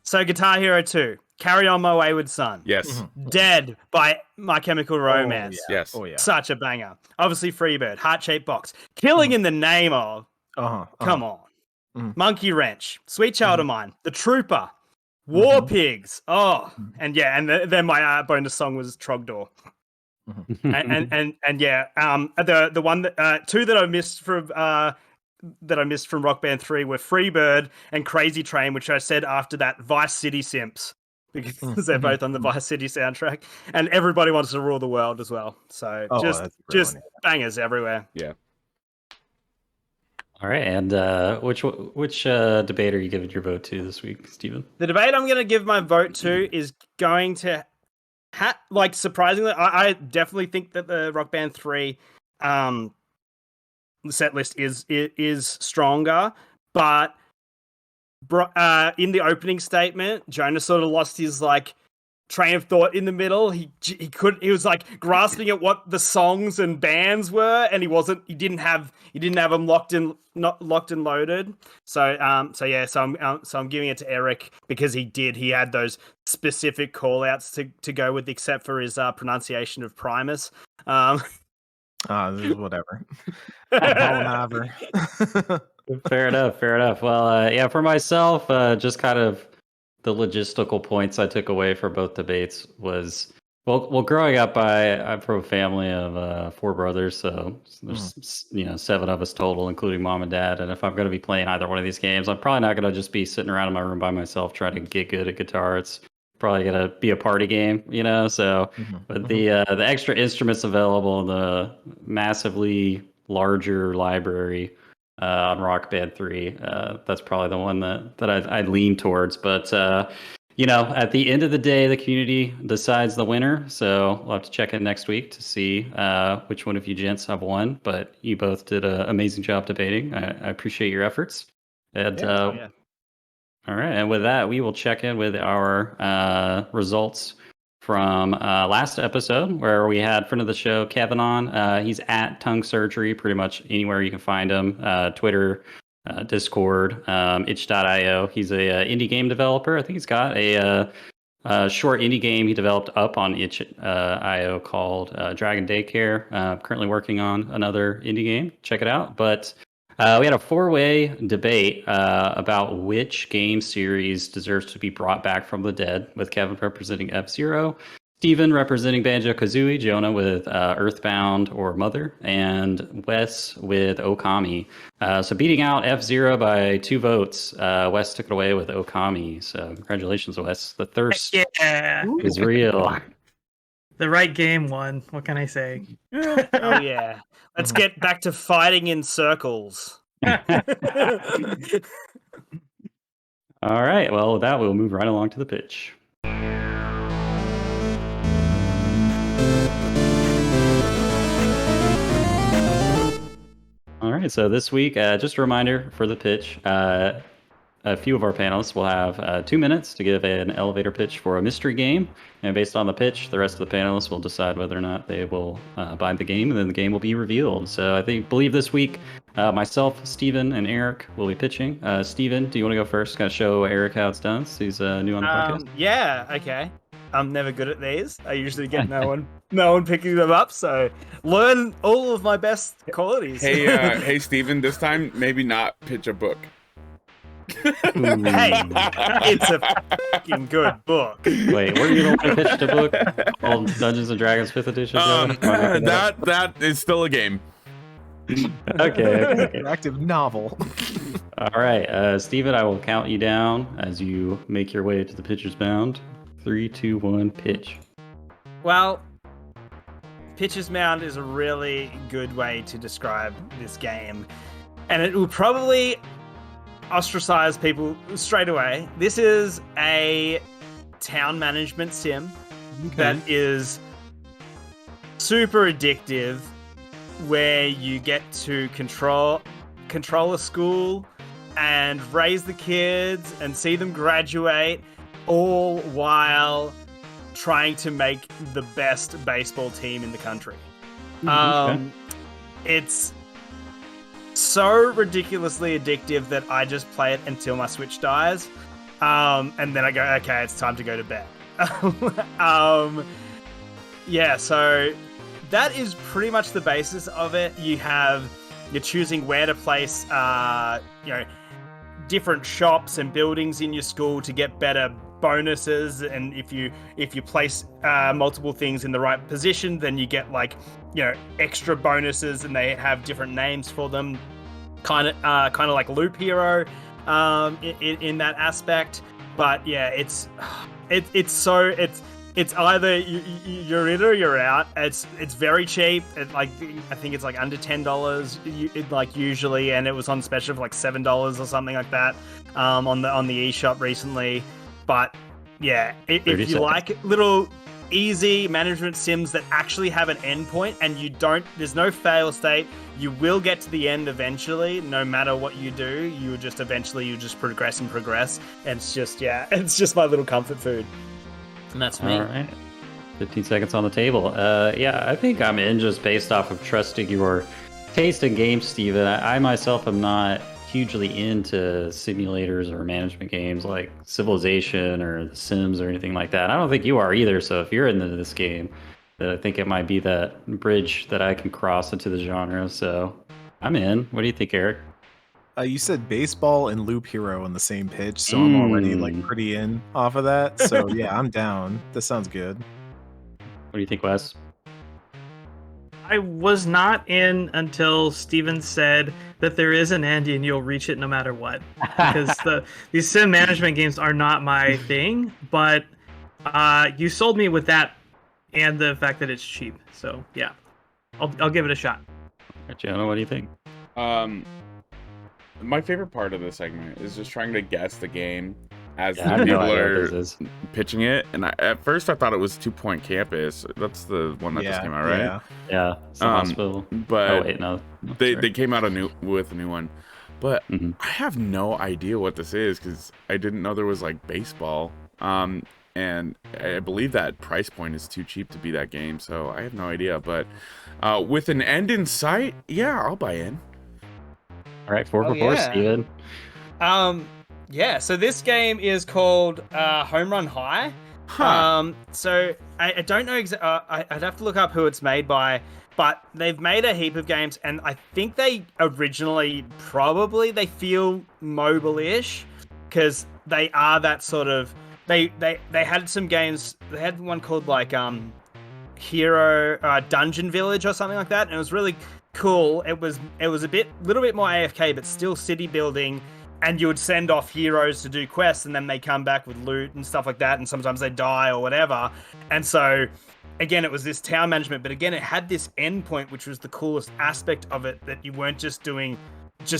So Guitar Hero 2, Carry On My Wayward Son. Yes. Dead by My Chemical Romance. Yes. Oh yeah. Such a banger. Obviously Freebird, Heart-Shaped Box. Killing in the Name of. Come on. Monkey Wrench, Sweet Child of Mine, The Trooper, War Pigs. Oh, and yeah, and then my bonus song was Trogdor. and yeah, the one that two that I missed from Rock Band 3 were Freebird and Crazy Train, which I said after that Vice City Simps, because they're both on the Vice City soundtrack, and Everybody Wants to Rule the World as well. So just bangers everywhere. Yeah. All right, and which debate are you giving your vote to this week, Steven? The debate I'm going to give my vote to is going to, surprisingly, I definitely think that the Rock Band 3 set list is stronger, but in the opening statement, Jonah sort of lost his train of thought in the middle. He was grasping at what the songs and bands were, and he didn't have them locked and loaded. So I'm giving it to Eric because he had those specific call outs to go with, except for his pronunciation of Primus. This is whatever. Whatever. Fair enough. Well, yeah, for myself, just kind of the logistical points I took away from both debates was, well, growing up, I'm from a family of 4 brothers, so there's 7 of us total, including mom and dad. And if I'm going to be playing either one of these games, I'm probably not going to just be sitting around in my room by myself trying to get good at guitar. It's probably going to be a party game, So, but the extra instruments available, the massively larger library on Rock Band 3, that's probably the one that I'd lean towards. But at the end of the day, the community decides the winner. So we'll have to check in next week to see which one of you gents have won. But you both did an amazing job debating. I appreciate your efforts. And all right, and with that, we will check in with our results from last episode, where we had friend of the show, Kevin, on. He's at Tongue Surgery, pretty much anywhere you can find him. Twitter, Discord, itch.io. He's a indie game developer. I think he's got a short indie game he developed up on itch.io called Dragon Daycare. Currently working on another indie game. Check it out. But we had a 4-way debate about which game series deserves to be brought back from the dead, with Kevin representing F-Zero, Steven representing Banjo-Kazooie, Jonah with Earthbound or Mother, and Wes with Okami. So beating out F-Zero by 2 votes, Wes took it away with Okami. So congratulations, Wes. The thirst is real. The right game won. What can I say? Oh yeah. Let's get back to fighting in circles. All right. Well, with that, we'll move right along to the pitch. All right. So this week, just a reminder for the pitch. A few of our panelists will have 2 minutes to give an elevator pitch for a mystery game. And based on the pitch, the rest of the panelists will decide whether or not they will buy the game, and then the game will be revealed. So I believe this week, myself, Steven, and Eric will be pitching. Steven, do you want to go first? Kind of show Eric how it's done, so he's new on the podcast? Yeah, okay. I'm never good at these. I usually get no one picking them up, so learn all of my best qualities. Hey, Steven, this time maybe not pitch a book. Hey, it's a fucking good book. Wait, were you the one who pitched the book called Dungeons and Dragons 5th edition? That is still a game. Okay. Interactive novel. All right, Steven, I will count you down as you make your way to the pitcher's mound. 3, 2, 1, pitch. Well, Pitcher's Mound is a really good way to describe this game. And it will probably ostracize people straight away. This is a town management sim that is super addictive, where you get to control a school and raise the kids and see them graduate, all while trying to make the best baseball team in the country. It's so ridiculously addictive that I just play it until my Switch dies, and then I go, okay, it's time to go to bed. Yeah, so that is pretty much the basis of it. You're choosing where to place, different shops and buildings in your school to get better bonuses, and if you place multiple things in the right position, then you get extra bonuses, and they have different names for them, kind of like Loop Hero in that aspect. But yeah, it's either you're in or you're out. It's very cheap. I think it's under $10 usually, and it was on special for $7 or something like that on the eShop recently. But yeah, if you like little easy management sims that actually have an endpoint, and there's no fail state, you will get to the end eventually. No matter what you do, you just progress and progress. And it's just my little comfort food. And that's me. All right. 15 seconds on the table. Yeah, I think I'm in just based off of trusting your taste in games, Steven. I myself am not hugely into simulators or management games like Civilization or The Sims or anything like that. I don't think you are either. So if you're into this game, I think it might be that bridge that I can cross into the genre. So I'm in. What do you think, Eric? You said baseball and Loop Hero on the same pitch, so I'm already pretty in off of that. So yeah, I'm down. This sounds good. What do you think, Wes? I was not in until Steven said that there is an end and you'll reach it no matter what. Because these sim management games are not my thing, but you sold me with that and the fact that it's cheap. So yeah, I'll give it a shot. Jonah, what do you think? My favorite part of this segment is just trying to guess the game as Yeah, I the have no people idea what are this is. pitching it. And at first I thought it was 2 Point Campus. That's the one that just came out, right? Yeah. Yeah, it's the hospital. But Oh wait, no. they came out with a new one. But Mhm. I have no idea what this is because I didn't know there was baseball. And I believe that price point is too cheap to be that game, so I have no idea. But with an end in sight, yeah, I'll buy in. All right, 4 for 4, yeah. Steven. Yeah, so this game is called Home Run High. So I don't know I'd have to look up who it's made by, but they've made a heap of games, and I think they originally they feel mobile-ish because they are that sort of they had some games. They had one called Hero Dungeon Village or something like that, and it was really cool. It was a little bit more AFK, but still city building. And you would send off heroes to do quests, and then they come back with loot and stuff like that, and sometimes they die or whatever. And so, again, it was this town management, but again, it had this endpoint, which was the coolest aspect of it, that you weren't just doing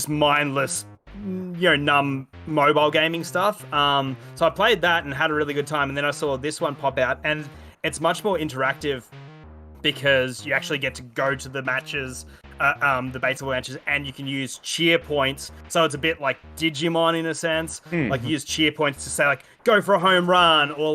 mindless, numb mobile gaming stuff. So I played that and had a really good time, and then I saw this one pop out, and it's much more interactive because you actually get to go to the matches, the baseball matches, and you can use cheer points. So it's a bit like Digimon in a sense. You use cheer points to say go for a home run, or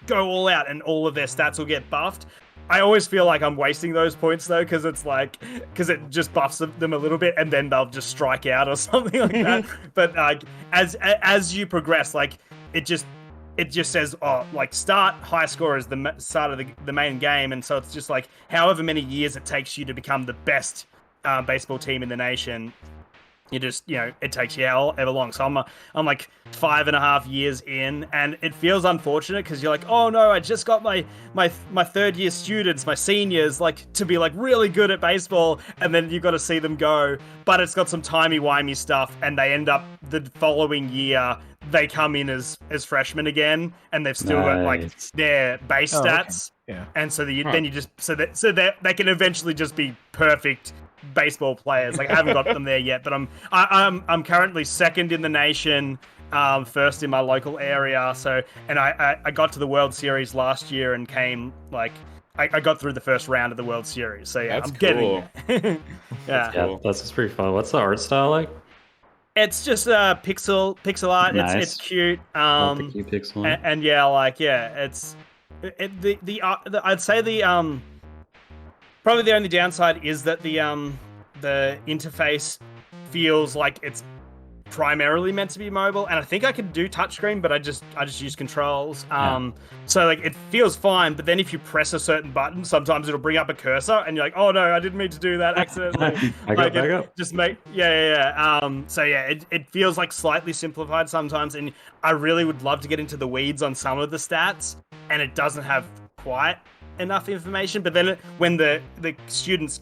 go all out, and all of their stats will get buffed. I always feel like I'm wasting those points though, because it just buffs them a little bit, and then they'll just strike out or something like that. But as you progress, it just says, start high score is the start of the main game. And so it's just however many years it takes you to become the best baseball team in the nation. You just, it takes you however long. So I'm 5.5 years in, and it feels unfortunate because you're oh no, I just got my third year students, my seniors, to be really good at baseball, and then you've got to see them go. But it's got some timey-wimey stuff, and they end up the following year, they come in as freshmen again, and they've still got their base stats. Yeah. And so then you just so that they can eventually just be perfect baseball players. Like I haven't got them there yet, but I'm currently second in the nation, first in my local area. So I got to the World Series last year and came like I got through the first round of the World Series. So yeah, That's I'm getting there. That's Yeah, cool. that's pretty fun. What's the art style like? It's just pixel art. Nice. It's cute. Like the cute pixel. And yeah, like it's I'd say the probably the only downside is that the interface feels like it's primarily meant to be mobile, and I think I could do touchscreen, but I just use controls. So like it feels fine, but then if you press a certain button, sometimes it'll bring up a cursor, and you're like, oh no, I didn't mean to do that accidentally. Back up. Just make So yeah, it feels like slightly simplified sometimes, and I really would love to get into the weeds on some of the stats, and it doesn't have quite enough information. But then when the students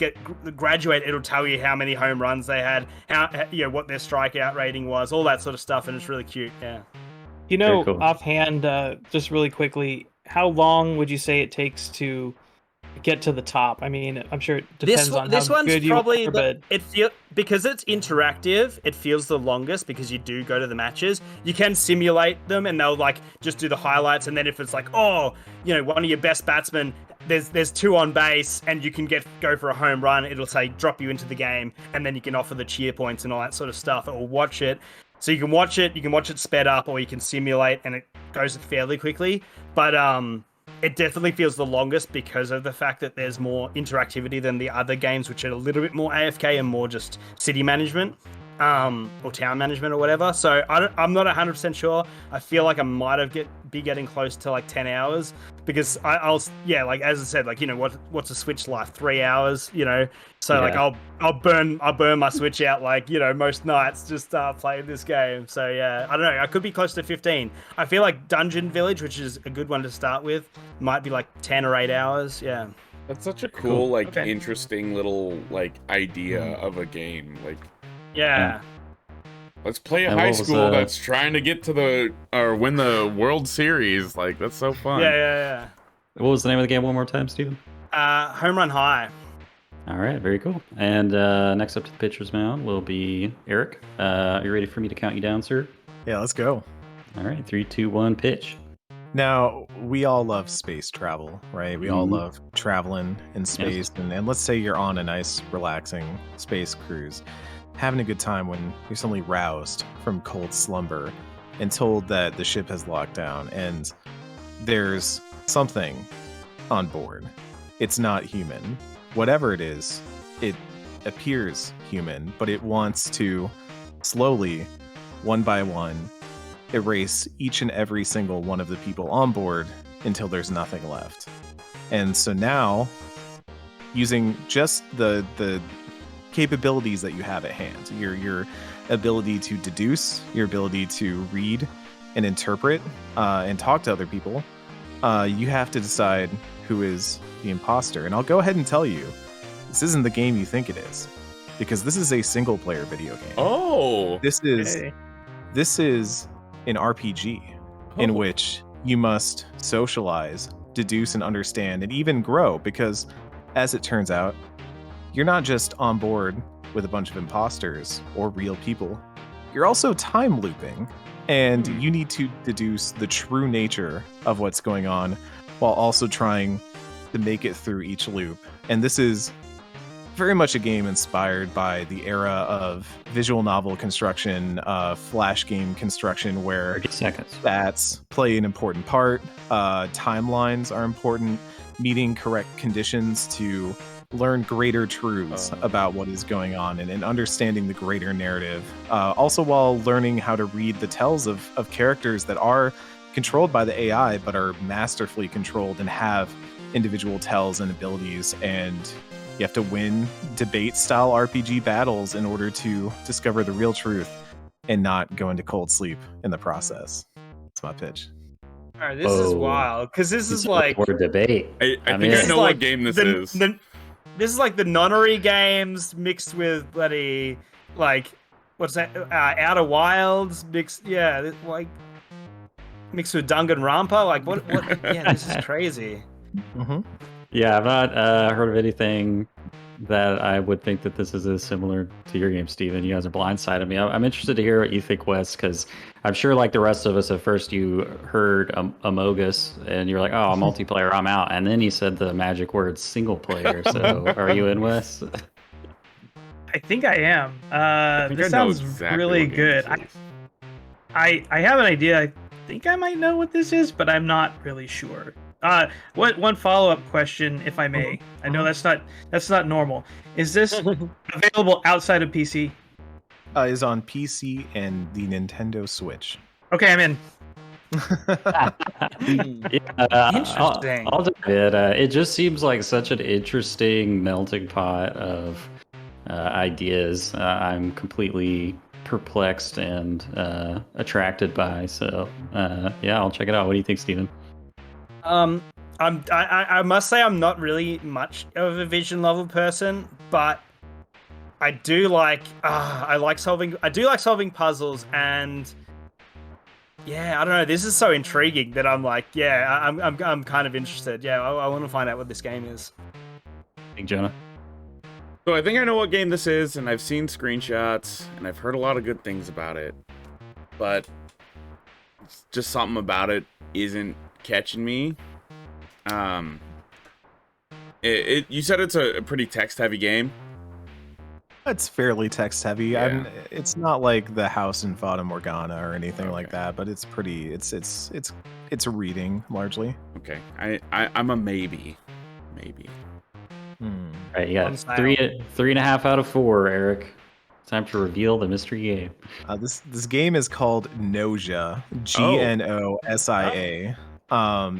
graduate, it'll tell you how many home runs they had, what their strikeout rating was, all that sort of stuff, and it's really cute. Yeah. You know, Very cool. offhand, just really quickly, how long would you say it takes to get to the top? I mean, I'm sure it depends on This how one's good you probably are, but because it's interactive, it feels the longest because you do go to the matches. You can simulate them, and they'll like just do the highlights, and then if it's like, one of your best batsmen, there's two on base, and you can go for a home run, it'll say drop you into the game, and then you can offer the cheer points and all that sort of stuff, or watch it. So you can watch it sped up, or you can simulate, and it goes fairly quickly. But it definitely feels the longest because of the fact that there's more interactivity than the other games, which are a little bit more AFK and more just city management, or town management or whatever. So I'm not 100% sure. I feel like I might be getting close to like 10 hours because I'll like as I said, like what's a Switch life? 3 hours, So like I'll burn my Switch out like most nights just playing this game. So yeah, I don't know. I could be close to 15. I feel like Dungeon Village, which is a good one to start with, might be like 10 or 8 hours. Yeah. That's such a cool, interesting little idea of a game. Yeah. Let's play a And high what was, school that's trying to get to win the World Series. That's so fun. Yeah. What was the name of the game one more time, Steven? Home Run High. All right, very cool. And next up to the pitcher's mound will be Eric. Are you ready for me to count you down, sir? Yeah, let's go. All right, 3, 2, 1, pitch. Now, we all love space travel, right? We all love traveling in space. Yes. And let's say you're on a nice, relaxing space cruise, having a good time when you're suddenly roused from cold slumber and told that the ship has locked down and there's something on board. It's not human. Whatever it is, it appears human, but it wants to slowly, one by one, erase each and every single one of the people on board until there's nothing left. And so now, using just the capabilities that you have at hand, your ability to deduce, your ability to read and interpret and talk to other people, you have to decide who is the imposter. And I'll go ahead and tell you, this isn't the game you think it is, because this is a single player video game. Oh, This is an RPG in which you must socialize, deduce, and understand, and even grow, because as it turns out, you're not just on board with a bunch of imposters or real people. You're also time looping, and you need to deduce the true nature of what's going on while also trying to make it through each loop. And this is very much a game inspired by the era of visual novel construction, flash game construction, where 30 seconds. stats play an important part. Timelines are important. Meeting correct conditions to learn greater truths about what is going on and understanding the greater narrative. Also, while learning how to read the tells of characters that are controlled by the AI, but are masterfully controlled and have individual tells and abilities. And you have to win debate-style RPG battles in order to discover the real truth and not go into cold sleep in the process. That's my pitch. All right, this is wild because this is like word debate. I think this I is know like what game this the- is. this is like the nonary games mixed with bloody what's that? Outer Wilds mixed, mixed with Danganronpa. Like what? Yeah, this is crazy. Mhm. Yeah, I've not heard of anything that I would think that this is as similar to your game, Steven. You guys are blindsided me. I'm interested to hear what you think, Wes, because I'm sure, like the rest of us, at first you heard Amogus and you're like, "Oh, multiplayer, I'm out," and then he said the magic word "single player." So, are you in, Wes? I think I am. I think This I know sounds exactly really what game good. this is. I have an idea. I think I might know what this is, but I'm not really sure. One follow-up question, if I may. I know that's not normal. Is this available outside of PC? Is on PC and the Nintendo Switch. Okay, I'm in. Interesting. I'll do it. It just seems like such an interesting melting pot of ideas. I'm completely perplexed and attracted by. So yeah, I'll check it out. What do you think, Steven? I must say I'm not really much of a vision novel person, but I do like I do like solving puzzles, and yeah, I don't know, this is so intriguing that I'm like, yeah, I'm kind of interested. Yeah, I want to find out what this game is. Think, Jonah? So I think I know what game this is, and I've seen screenshots, and I've heard a lot of good things about it, but it's just something about it isn't catching me. You said it's a pretty text-heavy game. It's fairly text heavy. Yeah. It's not like the House in Fata Morgana or anything like Okay. that, but it's pretty. It's reading largely. Okay, I'm a maybe. All right, you On got sale. 3.5 out of 4, Eric. Time to reveal the mystery game. This game is called Nosia. Gnosia.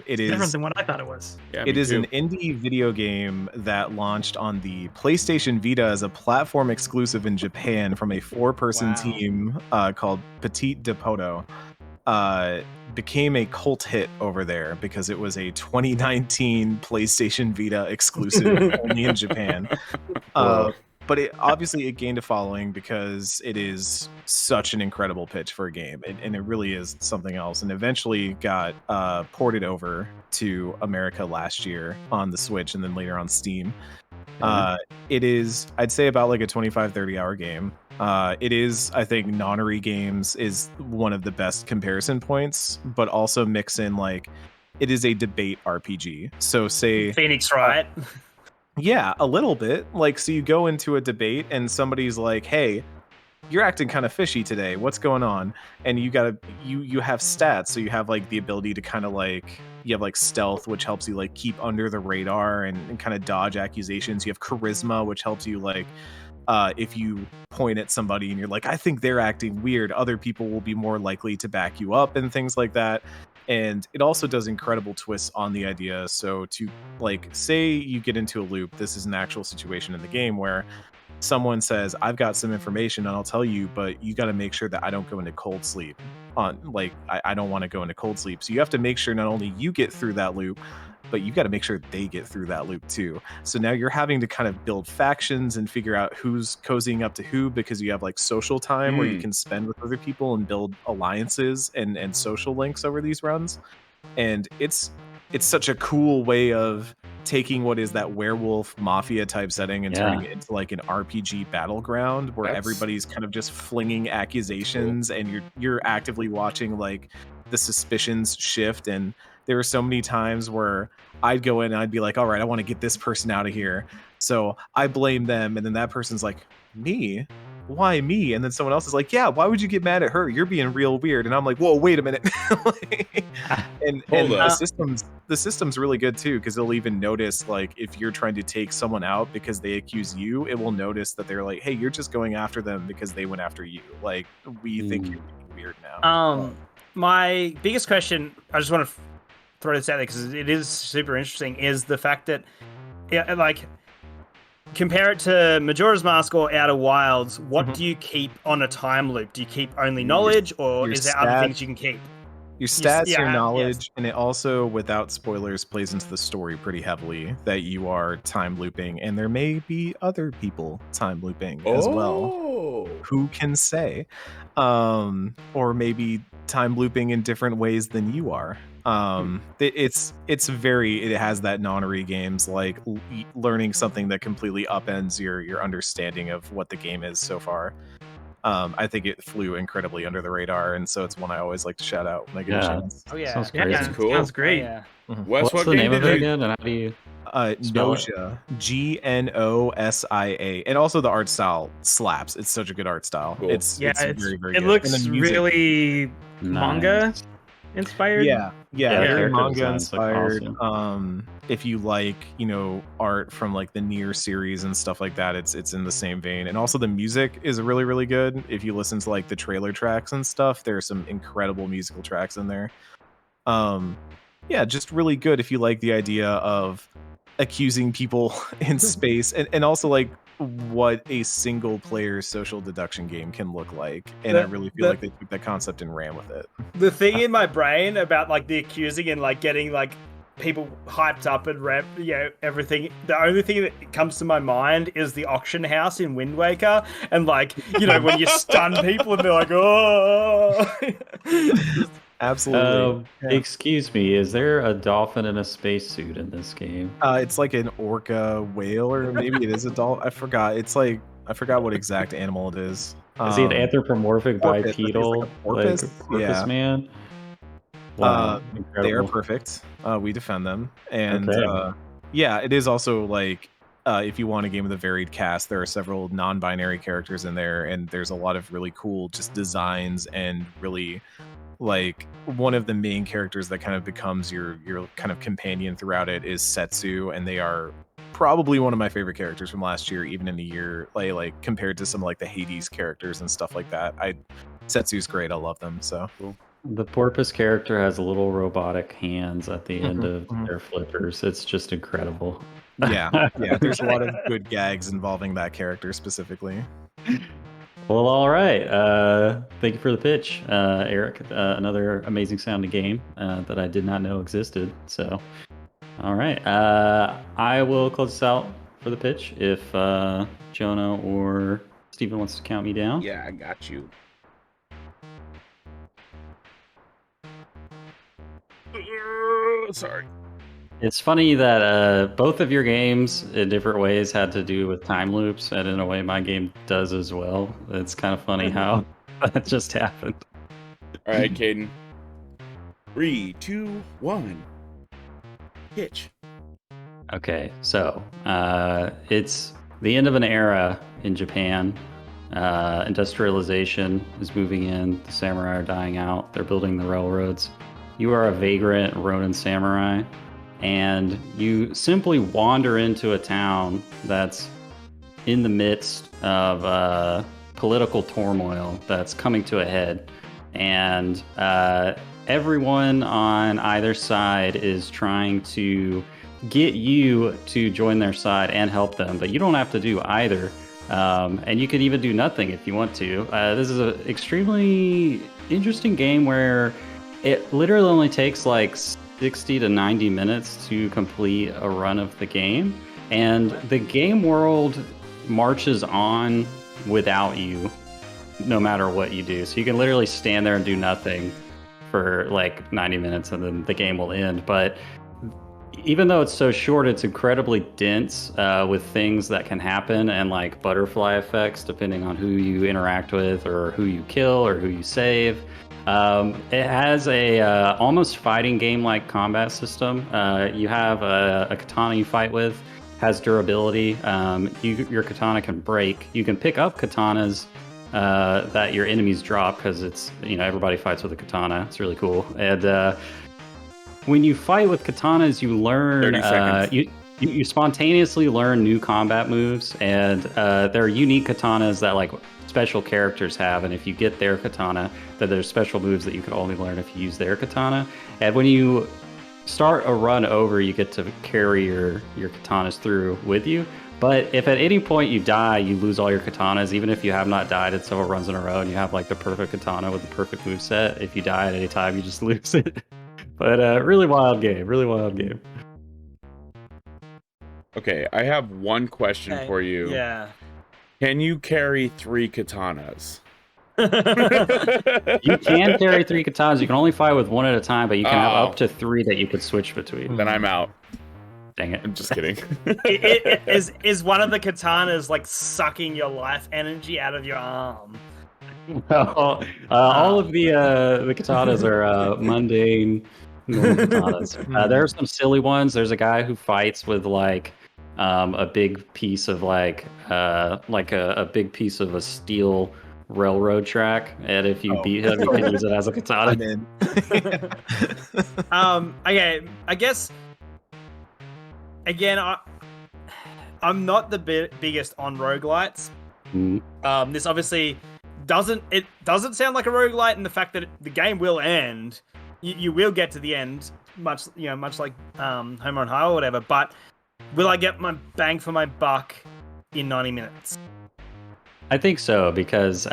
It Different is than what I thought it was. Yeah, It me is too. an indie video game that launched on the PlayStation Vita as a platform exclusive in Japan from a 4-person Wow. team called Petite de Poto. Became a cult hit over there because it was a 2019 PlayStation Vita exclusive only in Japan. Whoa. But it gained a following because it is such an incredible pitch for a game, and it really is something else. And eventually got ported over to America last year on the Switch, and then later on Steam. It is, I'd say, about like a 25-30 hour game. It is, I think, Nonary Games is one of the best comparison points, but also mix in like it is a debate RPG. So say Phoenix Wright. yeah, a little bit. Like, so you go into a debate and somebody's like, "Hey, you're acting kind of fishy today. What's going on?" And you have stats, so you have like the ability to kind of like you have like stealth, which helps you like keep under the radar and kind of dodge accusations. You have charisma, which helps you like if you point at somebody and you're like, "I think they're acting weird," other people will be more likely to back you up and things like that. And it also does incredible twists on the idea. So to like say you get into a loop, this is an actual situation in the game where someone says, "I've got some information and I'll tell you, but you got to make sure that I don't go into cold sleep." I don't want to go into cold sleep. So you have to make sure not only you get through that loop, but you got to make sure they get through that loop too. So now you're having to kind of build factions and figure out who's cozying up to who, because you have like social time where you can spend with other people and build alliances and social links over these runs. And it's such a cool way of taking what is that werewolf mafia type setting and turning it into like an RPG battleground where everybody's kind of just flinging accusations and you're actively watching like the suspicions shift. And there were so many times where I'd go in and I'd be like, "All right, I want to get this person out of here." So I blame them, and then that person's like, "Me? Why me?" And then someone else is like, "Yeah, why would you get mad at her? You're being real weird." And I'm like, "Whoa, wait a minute." and Hold up. the system's really good too, because it'll even notice like if you're trying to take someone out because they accuse you, it will notice that they're like, "Hey, you're just going after them because they went after you. Like, we think you're being weird now." My biggest question, I just want to throw this out there because it is super interesting, is the fact that, yeah, like, compare it to Majora's Mask or Outer Wilds. What do you keep on a time loop? Do you keep only knowledge, or your is there other things you can keep? Your stats, yeah, your yes. knowledge, and it also, without spoilers, plays into the story pretty heavily that you are time looping, and there may be other people time looping as well. Who can say? Or maybe time looping in different ways than you are. It has that nonary games, like learning something that completely upends your understanding of what the game is so far. I think it flew incredibly under the radar, and so it's one I always like to shout out when I get a Yeah. chance. Oh yeah. Sounds Yeah, crazy. That's cool. sounds great. Oh, yeah. Wes, What's what the game name of did it you? again, and how do you spell it? Nosia, Gnosia, and also the art style slaps. It's such a good art style. Cool. It's very very it good. And looks the music- really manga Nice. inspired. Yeah, Yeah, the very character manga designs look inspired. awesome. If you like, art from like the Nier series and stuff like that, it's in the same vein. And also the music is really really good. If you listen to like the trailer tracks and stuff, there are some incredible musical tracks in there. Yeah, just really good if you like the idea of accusing people in space, and also like what a single player social deduction game can look like. And I really feel like they took that concept and ran with it. The thing in my brain about like the accusing and like getting like people hyped up and everything. The only thing that comes to my mind is the auction house in Wind Waker, and like when you stun people and they're like, oh. Absolutely. Excuse me, is there a dolphin in a spacesuit in this game? It's like an orca whale, or maybe it is a dolphin. I forgot. I forgot what exact animal it is. Is he an anthropomorphic porpoise. I think it's bipedal, like a porpoise. porpoise Yeah. man? Wow, They incredible. are perfect. We defend them, and Okay. yeah, it is also like if you want a game with a varied cast, there are several non-binary characters in there, and there's a lot of really cool just designs, and really like one of the main characters that kind of becomes your kind of companion throughout it is Setsu, and they are probably one of my favorite characters from last year, even in a year like compared to some like the Hades characters and stuff like that. Setsu's great. I love them. So The porpoise character has little robotic hands at the end of Mhm. their flippers. It's just incredible. yeah, there's a lot of good gags involving that character specifically. Well, all right. Thank you for the pitch, Eric. Another amazing sounding game that I did not know existed. So, all right. I will close this out for the pitch if Jonah or Steven wants to count me down. Yeah, I got you. Sorry. It's funny that both of your games in different ways had to do with time loops, and in a way my game does as well. It's kind of funny how that just happened. All right, Caden. 3, 2, 1. Pitch. Okay, so it's the end of an era in Japan. Industrialization is moving in. The samurai are dying out. They're building the railroads. You are a vagrant Ronin samurai, and you simply wander into a town that's in the midst of political turmoil that's coming to a head. And everyone on either side is trying to get you to join their side and help them, but you don't have to do either. And you can even do nothing if you want to. This is an extremely interesting game where it literally only takes like 60 to 90 minutes to complete a run of the game. And the game world marches on without you, no matter what you do. So you can literally stand there and do nothing for like 90 minutes and then the game will end. But even though it's so short, it's incredibly dense with things that can happen and like butterfly effects depending on who you interact with or who you kill or who you save. It has a almost fighting game like combat system. You have a katana you fight with, has durability. Your katana can break. You can pick up katanas that your enemies drop because it's, everybody fights with a katana. It's really cool. And when you fight with katanas, you learn 30 seconds. You spontaneously learn new combat moves, and there are unique katanas that like special characters have, and if you get their katana, then there's special moves that you can only learn if you use their katana. And when you start a run over, you get to carry your katanas through with you. But if at any point you die, you lose all your katanas, even if you have not died in several runs in a row and you have like the perfect katana with the perfect moveset. If you die at any time, you just lose it. But really wild game, really wild game. Okay, I have one question for you. Yeah. Can you carry 3 katanas? You can carry 3 katanas. You can only fight with one at a time, but you can have Oh. up to 3 that you could switch between. Then I'm out. Dang it. I'm just kidding. Is one of the katanas like sucking your life energy out of your arm? All of the katanas are mundane, normal katanas. There are some silly ones. There's a guy who fights with like a big piece of like a big piece of a steel railroad track, and if you beat him, you can use it as a katana. I'm in. Okay, I guess again, I'm not the biggest on roguelites. Mm. This obviously doesn't sound like a roguelite in the fact that the game will end. You will get to the end, much like Home Run High or whatever. But will I get my bang for my buck in 90 minutes? I think so, because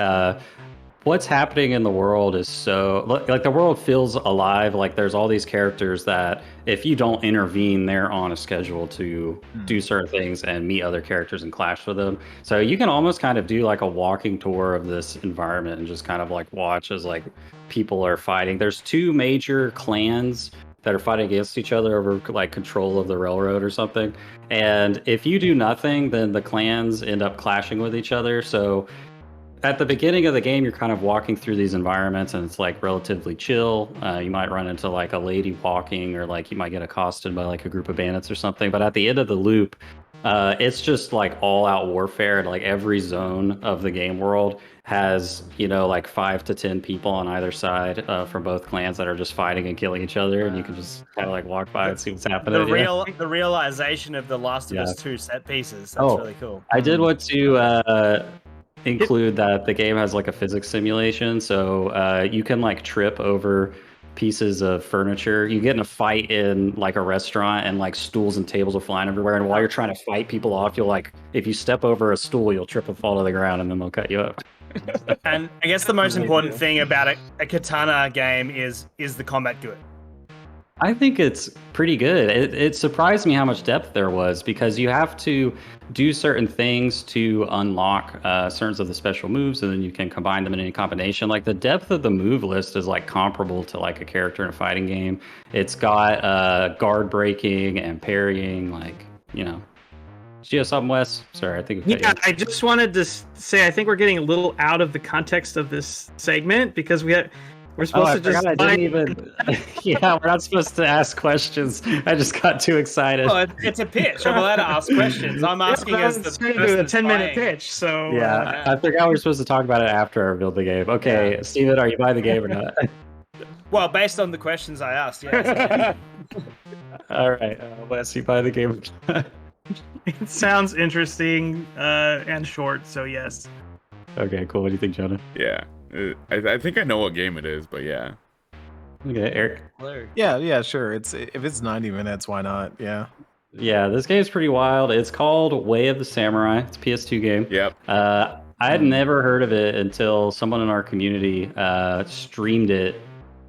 what's happening in the world is so like the world feels alive. Like there's all these characters that if you don't intervene, they're on a schedule to do certain things and meet other characters and clash with them. So you can almost kind of do like a walking tour of this environment and just kind of like watch as like people are fighting. There's 2 major clans that are fighting against each other over like control of the railroad or something. And if you do nothing, then the clans end up clashing with each other. So at the beginning of the game, you're kind of walking through these environments and it's like relatively chill. You might run into like a lady walking, or like you might get accosted by like a group of bandits or something. But at the end of the loop, it's just like all out warfare. And like every zone of the game world has, like 5 to 10 people on either side from both clans that are just fighting and killing each other. And you can just kind of like walk by and see what's happening. The realization of the Last of Us 2 set pieces. That's really cool. I did want to include that the game has like a physics simulation, so you can like trip over pieces of furniture. You get in a fight in like a restaurant and like stools and tables are flying everywhere, and while you're trying to fight people off, you'll like, if you step over a stool, you'll trip and fall to the ground and then they'll cut you up. And I guess the most important thing about a katana game is the combat good? I think it's pretty good. It surprised me how much depth there was, because you have to do certain things to unlock certain of the special moves, and then you can combine them in any combination. Like the depth of the move list is like comparable to like a character in a fighting game. It's got guard breaking and parrying, like, Do you have something, Wes? Sorry, I think. Yeah, I just wanted to say I think we're getting a little out of the context of this segment, because we're supposed to just. I didn't even. Yeah, we're not supposed to ask questions. I just got too excited. Well, it's a pitch. I'm allowed to ask questions. I'm asking as the person do a 10-minute playing. pitch. So Yeah, I forgot we were supposed to talk about it after I revealed the game. Okay, Steven, are you buying the game or not? Well, based on the questions I asked, yes. All right, Wes, you buy the game? it sounds interesting and short. So yes. Okay, cool. What do you think, Jonah? Yeah. I think I know what game it is, but yeah. Okay, Eric. Yeah, sure. If it's 90 minutes, why not? Yeah. Yeah, this game's pretty wild. It's called Way of the Samurai. It's a PS2 game. Yep. I had never heard of it until someone in our community streamed it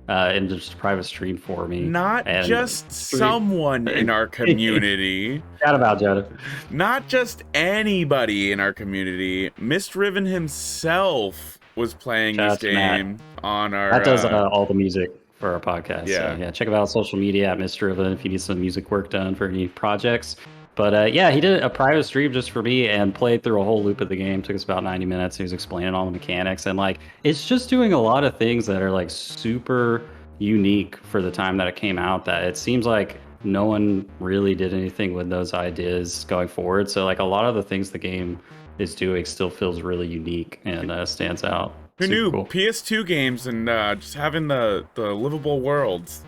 in just a private stream for me. Not just someone in our community. Shout about Jonah. Not just anybody in our community. Mist Riven himself was playing this game on our. That does all the music for our podcast. Yeah. So, yeah, check him out on social media at Mr. Riven if you need some music work done for any projects. But yeah, he did a private stream just for me and played through a whole loop of the game. Took us about 90 minutes. He was explaining all the mechanics, and like it's just doing a lot of things that are like super unique for the time that it came out, that it seems like no one really did anything with those ideas going forward. So like a lot of the things the game is doing still feels really unique and stands out. Who Super knew? cool. PS2 games and just having the livable worlds.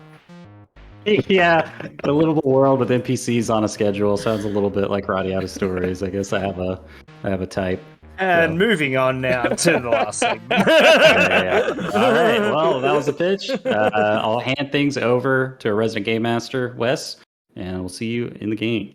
Yeah, the livable world with NPCs on a schedule sounds a little bit like writing out of stories. I guess I have a type. And moving on now to the last segment. Yeah. All right. Well, that was a pitch. I'll hand things over to our resident game master, Wes, and we'll see you in the game.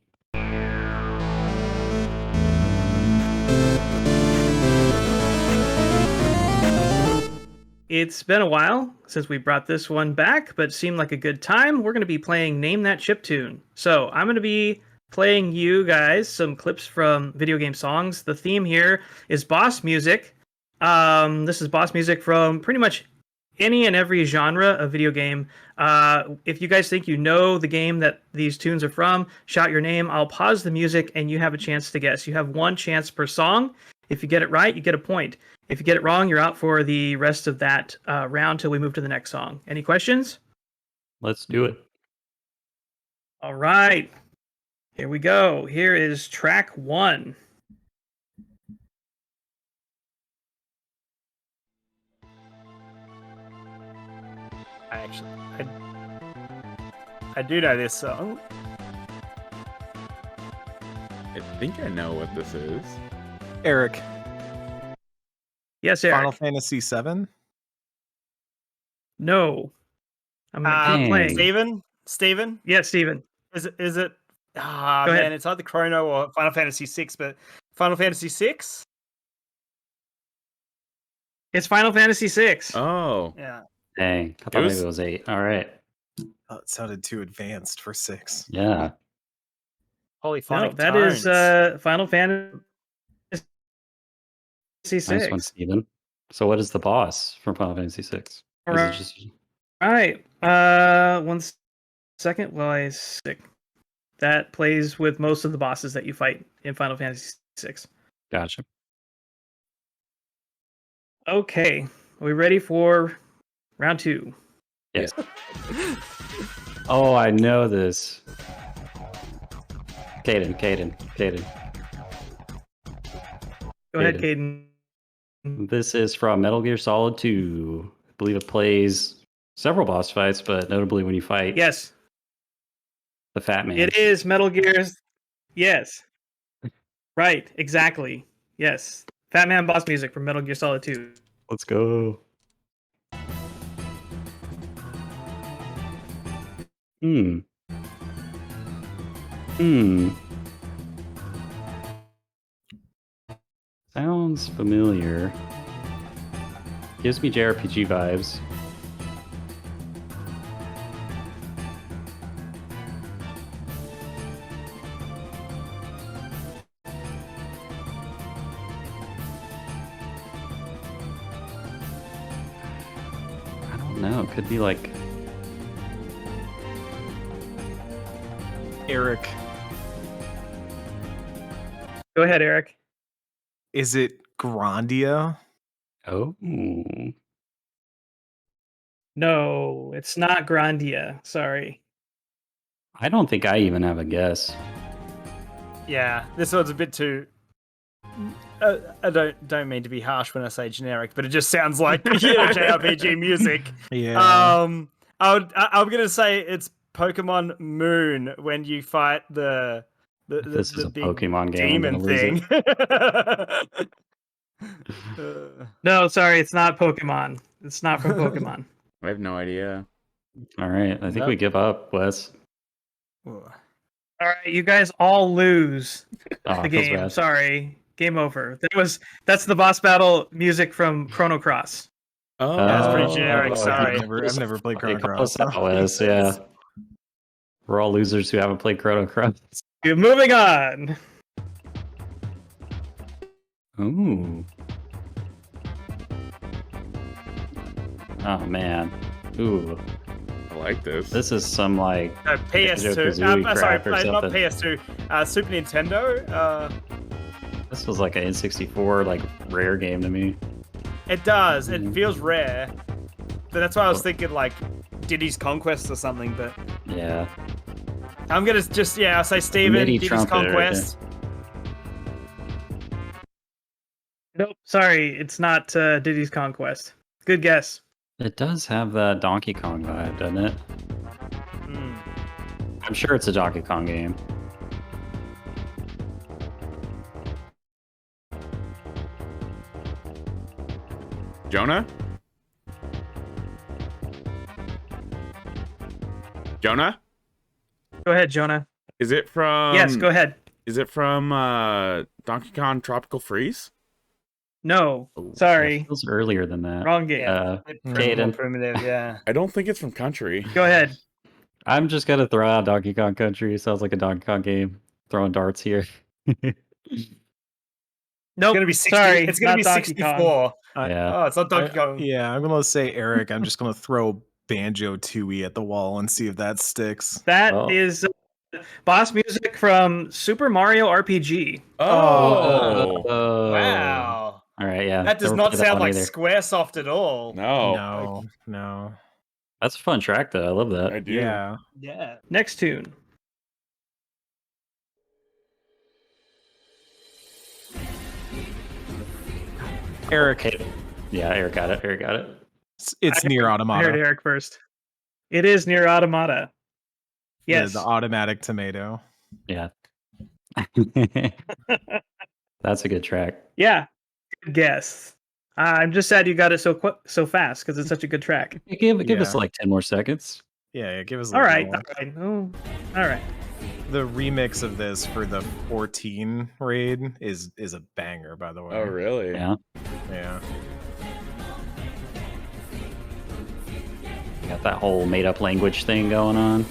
It's been a while since we brought this one back, but it seemed like a good time. We're going to be playing Name That Chiptune. So I'm going to be playing you guys some clips from video game songs. The theme here is boss music. This is boss music from pretty much any and every genre of video game. If you guys think you know the game that these tunes are from, shout your name. I'll pause the music and you have a chance to guess. You have one chance per song. If you get it right, you get a point. If you get it wrong, you're out for the rest of that round till we move to the next song. Any questions? Let's do it. All right. Here we go. Here is track 1. I do know this song. I think I know what this is. Eric, Yes, Eric. Final Fantasy VII. No. I'm gonna keep Dang. playing. Steven? Yeah, Steven. Is it? Go Man, ahead. it's either Chrono or Final Fantasy VI, but Final Fantasy VI? It's Final Fantasy VI. Oh, Yeah. Dang. I thought was- maybe it was 8. All right. Oh, it sounded too advanced for 6. Yeah. Polyphonic No, that is tones. Final Fantasy VI. Nice one, Steven. So what is the boss from Final Fantasy 6? All Is it right. just All right. 1 second while I sick. That plays with most of the bosses that you fight in Final Fantasy VI. gotcha? Okay. Are we ready for round 2? Yes. Oh, I know this. Caden. Go ahead, Caden. This is from Metal Gear Solid 2. I believe it plays several boss fights, but notably when you fight Yes, the Fat Man. it is Metal Gear's. Yes. Right, exactly. Yes. Fat Man boss music from Metal Gear Solid 2. Let's go. Hmm. Sounds familiar. Gives me JRPG vibes. I don't know. It could be like Eric, Go ahead, Eric. is it Grandia? oh. No, it's not Grandia. Sorry. I don't think I even have a guess. Yeah, this one's a bit too. I don't mean to be harsh when I say generic, but it just sounds like JRPG music. Yeah. I'm gonna say it's Pokemon Moon when you fight the This is a big Pokemon game. I'm demon gonna lose thing. No, sorry, it's not Pokemon. It's not from Pokemon. I have no idea. All right, I think we give up, Wes. All right, you guys all lose Oh, the feels game. bad. Sorry. Game over. That's the boss battle music from Chrono Cross. Oh, That's pretty Oh, generic, oh, sorry. I've never played Hey, Chrono call Cross. us out, Wes, yeah. We're all losers who haven't played Chrono Cross. Moving on. Ooh. Oh man. Ooh. I like this. This is some like No, PS2. Banjo-Kazooie Sorry, crap or not something. PS2. Super Nintendo. This was like an N64 like rare game to me. It does. It Mhm. feels rare. But that's why I was thinking like Diddy's Conquest or something. But Yeah. I'm gonna just I'll say Steven MIDI Diddy's trumpet right Conquest. Nope. Sorry, it's not Diddy's Conquest. Good guess. It does have that Donkey Kong vibe, doesn't it? Hmm. I'm sure it's a Donkey Kong game. Jonah? Jonah? Go ahead, Jonah. Is it from Yes, go ahead. Is it from Donkey Kong Tropical Freeze? No. Oh, Sorry. It feels earlier than that. Wrong game. More Caden. primitive, yeah. I don't think it's from Country. Go ahead. I'm just gonna throw out Donkey Kong Country. Sounds like a Donkey Kong game. Throwing darts here. Nope. It's gonna be 60. Sorry, It's gonna not be Donkey Kong. 64. Yeah. Oh, it's not Donkey Kong. Yeah, I'm gonna say Eric. I'm just gonna throw Banjo Tooie at the wall and see if that sticks. That Well- is boss music from Super Mario RPG. Oh, Wow. All right, yeah. That does Never not played that sound one like either. Squaresoft at all. no. No. That's a fun track, though. I love that. I do. Yeah. Yeah. Next tune. Eric, Okay. Yeah, Eric got it. Eric got it. it's Near I heard Automata. Eric first. It is Near Automata. Yes. The automatic tomato. Yeah. That's a good track. Yeah. Good guess. I'm just sad you got it so fast because it's such a good track. Give us Yeah. like 10 more seconds. Yeah, give us a All little right. more. All right. Oh, all right. The remix of this for the 14 raid is a banger, by the way. Oh, really? Yeah. Yeah. Got that whole made up language thing going on.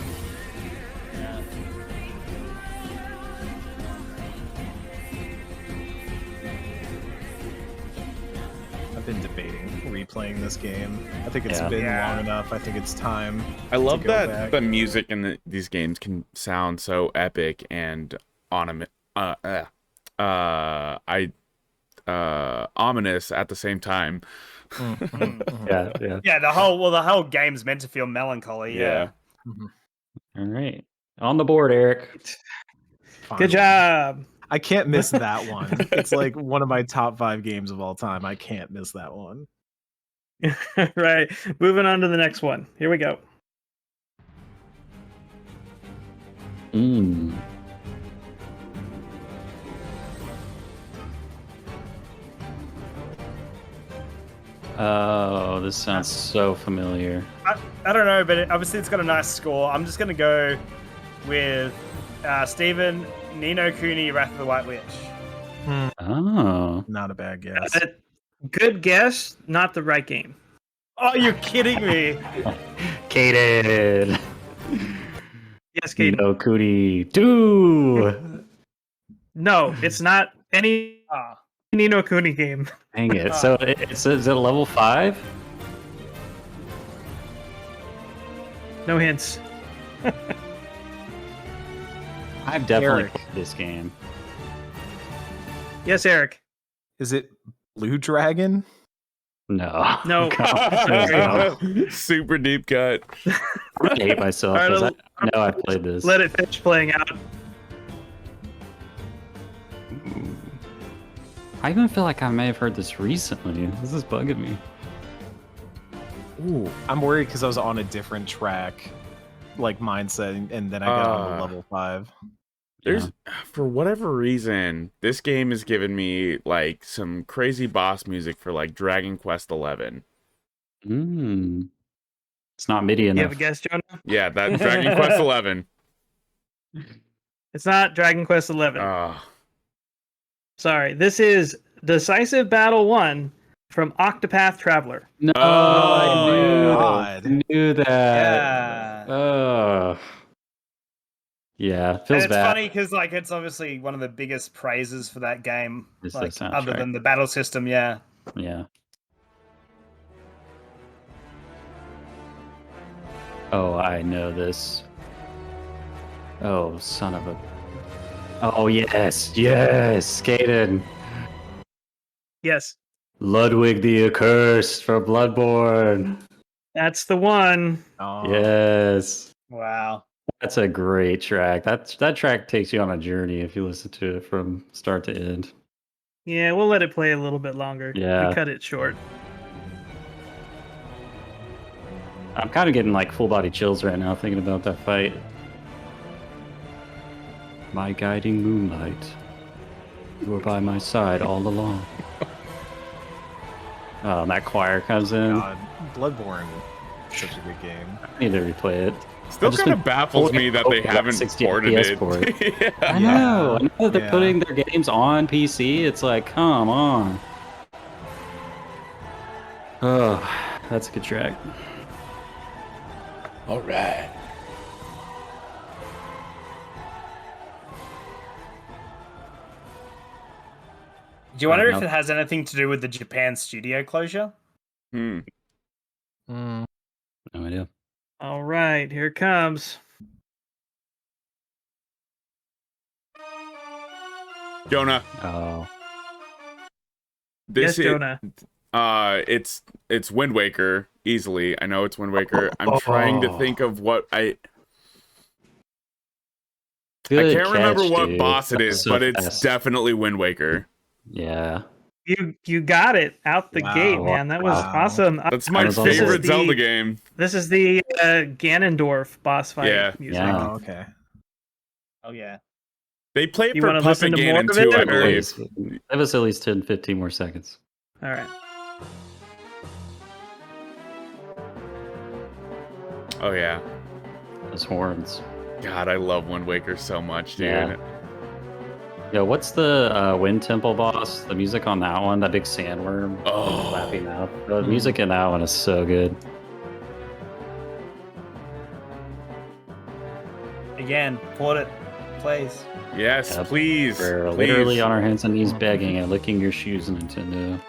I've been debating replaying this game. I think it's Yeah. been Yeah. long enough. I think it's time. I love go that back. the music in these games can sound so epic and ominous at the same time. Yeah, yeah. Yeah, the whole game's meant to feel melancholy. Yeah. All right. On the board, Eric. Finally. Good job. I can't miss that one. It's like one of my top 5 games of all time. I can't miss that one. Right. Moving on to the next one. Here we go. Mm. Oh, this sounds so familiar. I don't know, but obviously it's got a nice score. I'm just gonna go with Steven Nino Cooney, Wrath of the White Witch. Oh. Not a bad guess. Good guess, not the right game. Oh, you're kidding me! Kaden. Yes, Kate. Nino Cooney. Do. No, it's not any Ah, Nino Cooney game. Dang it. So is it a level 5? No hints. I've definitely Eric. played this game. Yes, Eric. Is it Blue Dragon? No. No. God. Super deep cut. I'm gonna hate myself All right, because I know I played this. Let it finish playing out. I even feel like I may have heard this recently. This is bugging me. Ooh, I'm worried because I was on a different track, like mindset, and then I got on to level 5. There's for whatever reason, this game has given me like some crazy boss music for like Dragon Quest 11. Mm. It's not MIDI You enough. have a guess, Jonah? Yeah, that Dragon Quest 11. It's not Dragon Quest XI. Ah, Sorry. This is Decisive Battle 1 from Octopath Traveler. No, Oh, God. I knew that. yeah. Oh. Yeah, And feels it's bad. funny because like it's obviously one of the biggest praises for that game, It's the like other soundtrack. than the battle system. Yeah. Yeah. Oh, I know this. Oh, son of a. Oh, yes. Yes, Kaden. Yes, Ludwig the Accursed from Bloodborne. that's the one. Oh, Yes. Wow. That's a great track. That track takes you on a journey if you listen to it from start to end. Yeah, we'll let it play a little bit longer. Yeah. We cut it short. I'm kind of getting like full body chills right now thinking about that fight. My guiding moonlight, you were by my side all along. Oh, and that choir comes in. God. Bloodborne, such a good game. I need to replay it. still I've just kind of been baffles me that they over that haven't 60 ported FPS it. port. Yeah. I know that they're Yeah. putting their games on PC. It's like, come on. Oh, that's a good track. All right. Do you wonder if Nope. it has anything to do with the Japan studio closure? Hmm. Mm. No idea. All right, here it comes. Jonah. Oh, This Yes, Jonah. it's Wind Waker easily. I know it's Wind Waker. I'm trying to think of what I good can't remember catch, what dude. boss it That was is, so but it's fast. definitely Wind Waker. Yeah. You got it out the Wow, gate, man. That was wow. awesome. That's my was on the favorite board. Zelda game. This is the Ganondorf boss fight Yeah. music. Yeah. Oh, okay. Oh yeah. They play it You for wanna listen Puppet to more Ganon of too, it, I or- believe. Please. Give us at least 10, 15 more seconds. All right. Oh yeah. Those horns. God, I love Wind Waker so much, dude. Yeah. Yo, what's the Wind Temple boss? The music on that one, that big sandworm. Oh. Flappy mouth. The music in that one is so good. Again, port it, please. Yes, Yep. please. We're please. literally on our hands and knees begging and licking your shoes, Nintendo.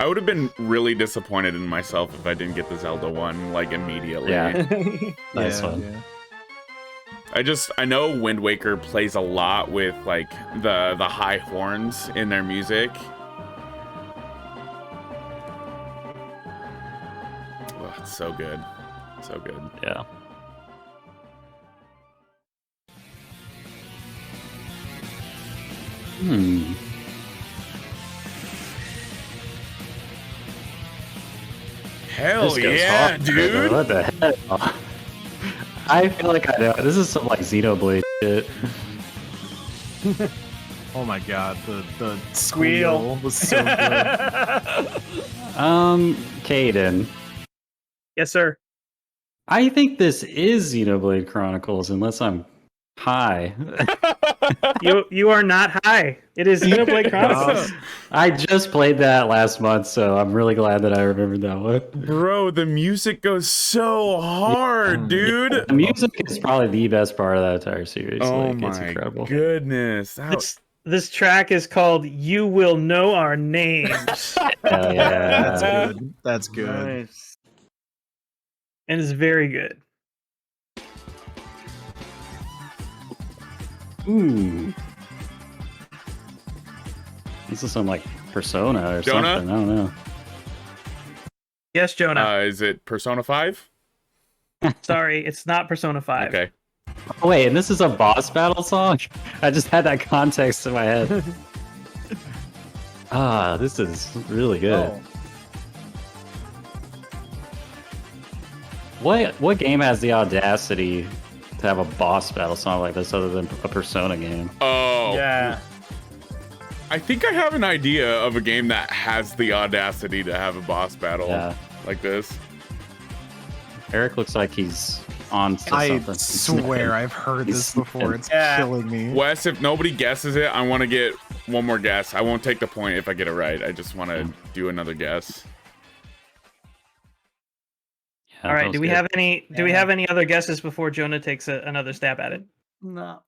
I would have been really disappointed in myself if I didn't get the Zelda one like immediately. Yeah. Nice one. Yeah. I know Wind Waker plays a lot with like the high horns in their music. Oh, it's so good. So good. Yeah. Hmm. Hell This goes yeah, hard, dude. What the hell? I feel like I know. This is some like Xenoblade shit. Oh my god, the Squeal. squeal was so good. Caden. Yes, sir. I think this is Xenoblade Chronicles, unless I'm high. You are not high. It is Xenoblade Chronicles. I just played that last month, so I'm really glad that I remembered that one. Bro, the music goes so hard, dude. The music is probably the best part of that entire series. Oh Like, it's my incredible. goodness. This track is called "You Will Know Our Names," Hell That's yeah. good. That's good. Nice. and it's very good. Ooh. This is some like Persona or Jonah? something. I don't know. Yes, Jonah. Is it Persona 5? Sorry, it's not Persona 5. Okay. Oh, wait, and this is a boss battle song? I just had that context in my head. This is really good. Oh. What game has the audacity to have a boss battle song like this other than a Persona game? Oh. Yeah. I think I have an idea of a game that has the audacity to have a boss battle Yeah. like this. Eric looks like he's on to I something. swear I've heard this before. It's Yeah. killing me. Wes, if nobody guesses it, I want to get one more guess. I won't take the point if I get it right. I just want to do another guess. Yeah, All that right. was Do we good. have any? Do we Yeah. have any other guesses before Jonah takes another stab at it? No.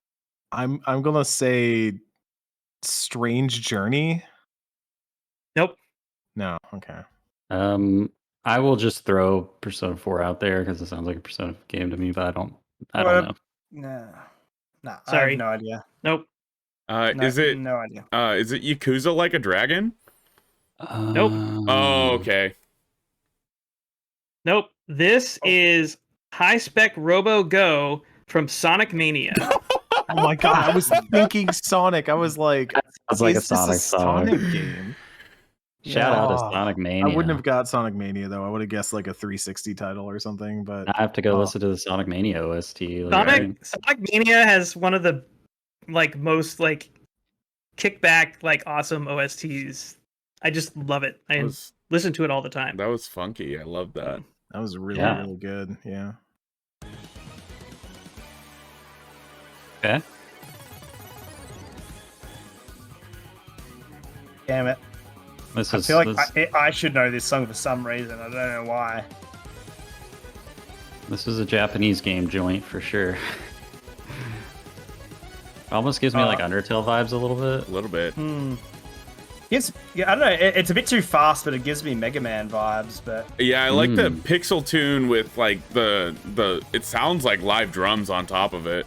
I'm gonna say Strange Journey. Nope. No, okay. I will just throw Persona 4 out there because it sounds like a Persona game to me, but I don't Well, know. No. No. I Sorry. have no idea. Nope. No, Is it No idea. Yakuza Like a Dragon? Nope. Oh, okay. Nope. This is High Spec Robo Go from Sonic Mania. Oh my god, I was thinking Sonic. I was like, Sounds like a is this Sonic song. Sonic game? Shout out to Oh, Sonic Mania. I wouldn't have got Sonic Mania though. I would have guessed like a 360 title or something. But I have to go Oh. listen to the Sonic Mania OST. Like, Sonic Mania has one of the most kickback awesome OSTs. I just love it. I listen to it all the time. That was funky. I love that. that was really Yeah. really good. Yeah. Okay. Damn it. This I is feel like I should know this song for some reason. I don't know why. this is a Japanese game joint for sure. Almost gives me like Undertale vibes a little bit. A little bit. I don't know. It's a bit too fast, but it gives me Mega Man vibes. But Yeah, I like the pixel tune with like the. It sounds like live drums on top of it.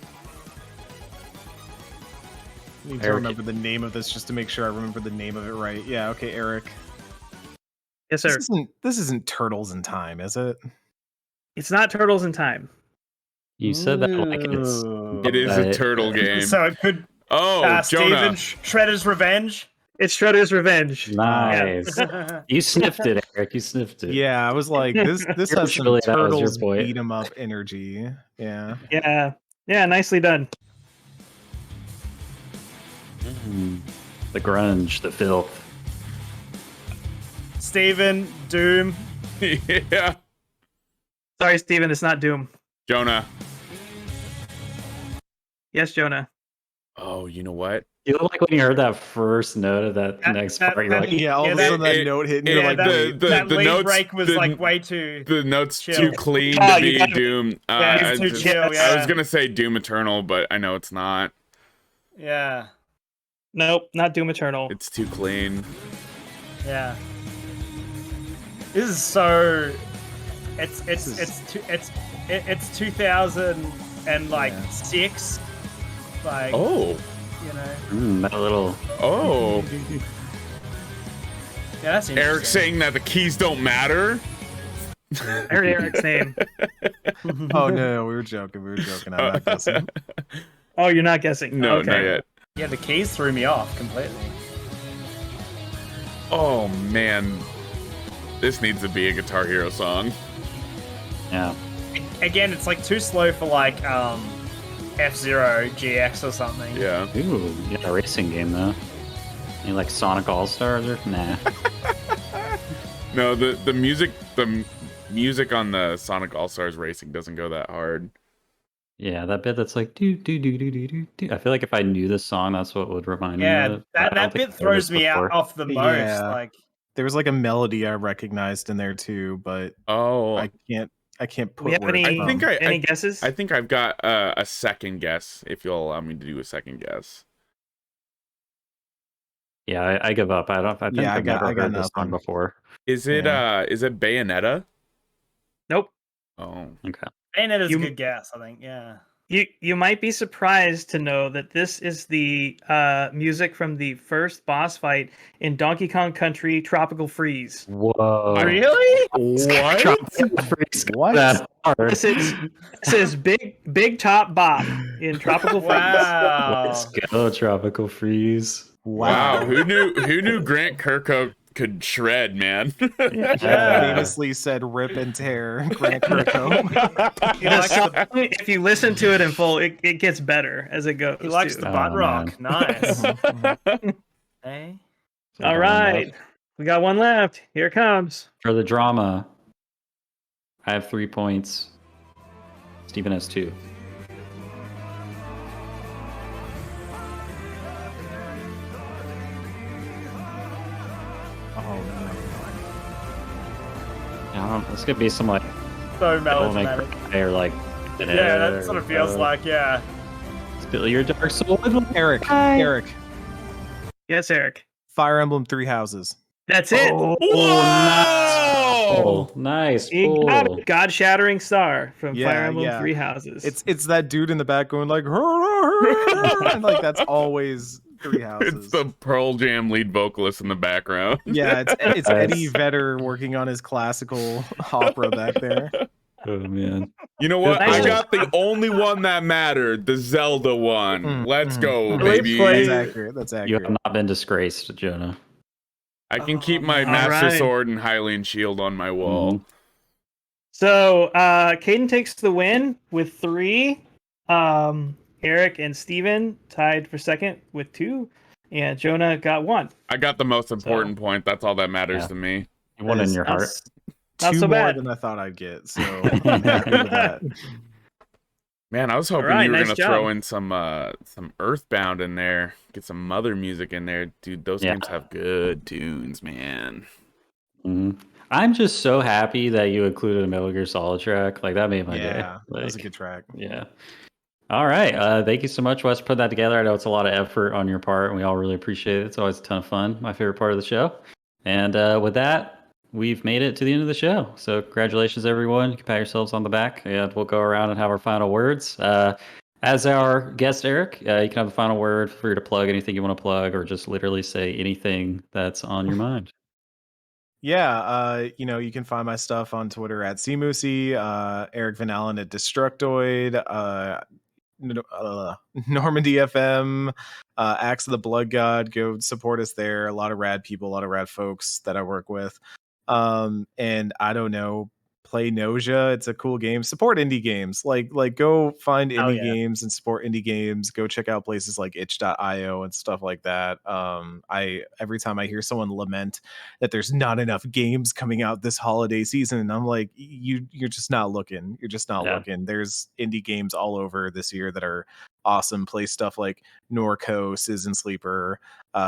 I need to remember the name of this just to make sure I remember the name of it right. Yeah, okay, Eric. Yes, sir. This isn't Turtles in Time, is it? It's not Turtles in Time. You said that like it's. It is a turtle game. So it could. Oh, Jonah. Steven, Shredder's Revenge. It's Shredder's Revenge. Nice. You sniffed it, Eric. You sniffed it. Yeah, I was like, this has some Surely that was your Turtles point. beat 'em up energy. Yeah. Yeah, nicely done. The grunge, the filth. Steven, Doom. Yeah. Sorry, Steven, it's not Doom. Jonah. Yes, Jonah. Oh, you know what? You look like when you heard that first note of that next part. You're like, Yeah, all of a sudden that note hit, and you're like, wait. That the lead notes, break was like way too. The note's chill. too clean Oh, to you be gotta- Doom. Yeah, it's too chill. I Yeah. was gonna say Doom Eternal, but I know it's not. Yeah. Nope, not Doom Eternal. It's too clean. Yeah. This is so. It's 2006. Like, Oh. you know. that little. Oh. Yeah, that's interesting. Eric saying that the keys don't matter. I heard Eric's name. Oh no, we were joking. I'm not guessing. Oh, you're not guessing. No, okay. not yet. Yeah, the keys threw me off completely. Oh man, this needs to be a Guitar Hero song. Yeah. Again, it's like too slow for like F-Zero GX or something. Yeah. Ooh, yeah, a racing game though. You like Sonic All Stars or nah? No, the music on the Sonic All Stars Racing doesn't go that hard. Yeah, that bit that's like do do do do do do do. I feel like if I knew this song, that's what would remind me Yeah, of it. I don't that think bit I've heard this throws me out before. off the most. Yeah. Like, There was like a melody I recognized in there too, but Oh, I can't put We have where it's any, from. I think any guesses? I think I've got a second guess. If you'll allow me to do a second guess. Yeah, I give up. I think Yeah, I've never I got heard this song nothing. before. Is it Bayonetta? Nope. Oh, Okay. Bayonetta's You- a good guess, I think. Yeah. You might be surprised to know that this is the music from the first boss fight in Donkey Kong Country Tropical Freeze. Whoa. Really? What? What? That hard. This is Big Top Bop in Tropical Freeze. Wow. Let's go, Tropical Freeze. wow! Who knew Grant Kirkhope could shred, man? Yeah. Famously said "rip and tear." Grant Kirkhope. He likes the, If you listen to it in full, it gets better as it goes. he likes too. the butt Oh, rock. man. Nice. Hey. All right, we got one left. Here it comes. For the drama, I have 3 points. Steven has 2. Oh no. I don't know. This could be some like So Devil May melodramatic. Cry or like. Yeah, that's what it feels like, yeah. Spill your dark soul. Eric. Eric. Yes, Eric. Fire Emblem Three Houses. That's it. Oh, Whoa! nice. You got Cool. it. God-shattering star from Yeah, Fire Emblem yeah. Three Houses. It's that dude in the back going like, and like that's always Three Houses. It's the Pearl Jam lead vocalist in the background. Yeah, it's Nice. Eddie Vedder working on his classical opera back there. Oh man. You know what? Nice. I got the only one that mattered, the Zelda one. Mm, Let's mm, go, mm. baby. Please. That's accurate. That's You accurate. have not been disgraced, Jonah. I can keep my All Master right. Sword and Hylian Shield on my wall. So Caden takes the win with 3. Eric and Steven tied for second with 2. And Jonah got 1. I got the most important point. That's all that matters Yeah. to me. You won in your heart. That's not Two so more bad. than I thought I'd get, so I'm happy with that. Man, I was hoping All right, you were nice gonna job. throw in some Earthbound in there, get some Mother music in there, dude. Those Yeah. games have good tunes, man. Mhm. I'm just so happy that you included a Metal Gear Solid track. Like that made my day. Yeah, that was a Like, good track. Yeah. All right. Thank you so much, Wes, for putting that together. I know it's a lot of effort on your part, and we all really appreciate it. It's always a ton of fun. My favorite part of the show. And with that, we've made it to the end of the show. So congratulations, everyone. You can pat yourselves on the back, and we'll go around and have our final words. As our guest, Eric, you can have a final word. Feel free to plug anything you want to plug, or just literally say anything that's on your mind. Yeah, you can find my stuff on Twitter at cmoosey, Eric Van Allen at Destructoid, Normandy FM, Axe of the Blood God. Go support us there. A lot of rad people, a lot of rad folks that I work with. And I don't know, play Nausea. It's a cool game. Support indie games. Like go find indie games and support indie games. Go check out places like itch.io and stuff like that. Every time I hear someone lament that there's not enough games coming out this holiday season, I'm like, you're just not looking. You're just not looking. There's indie games all over this year that are awesome. Play stuff like Norco, Citizen Sleeper.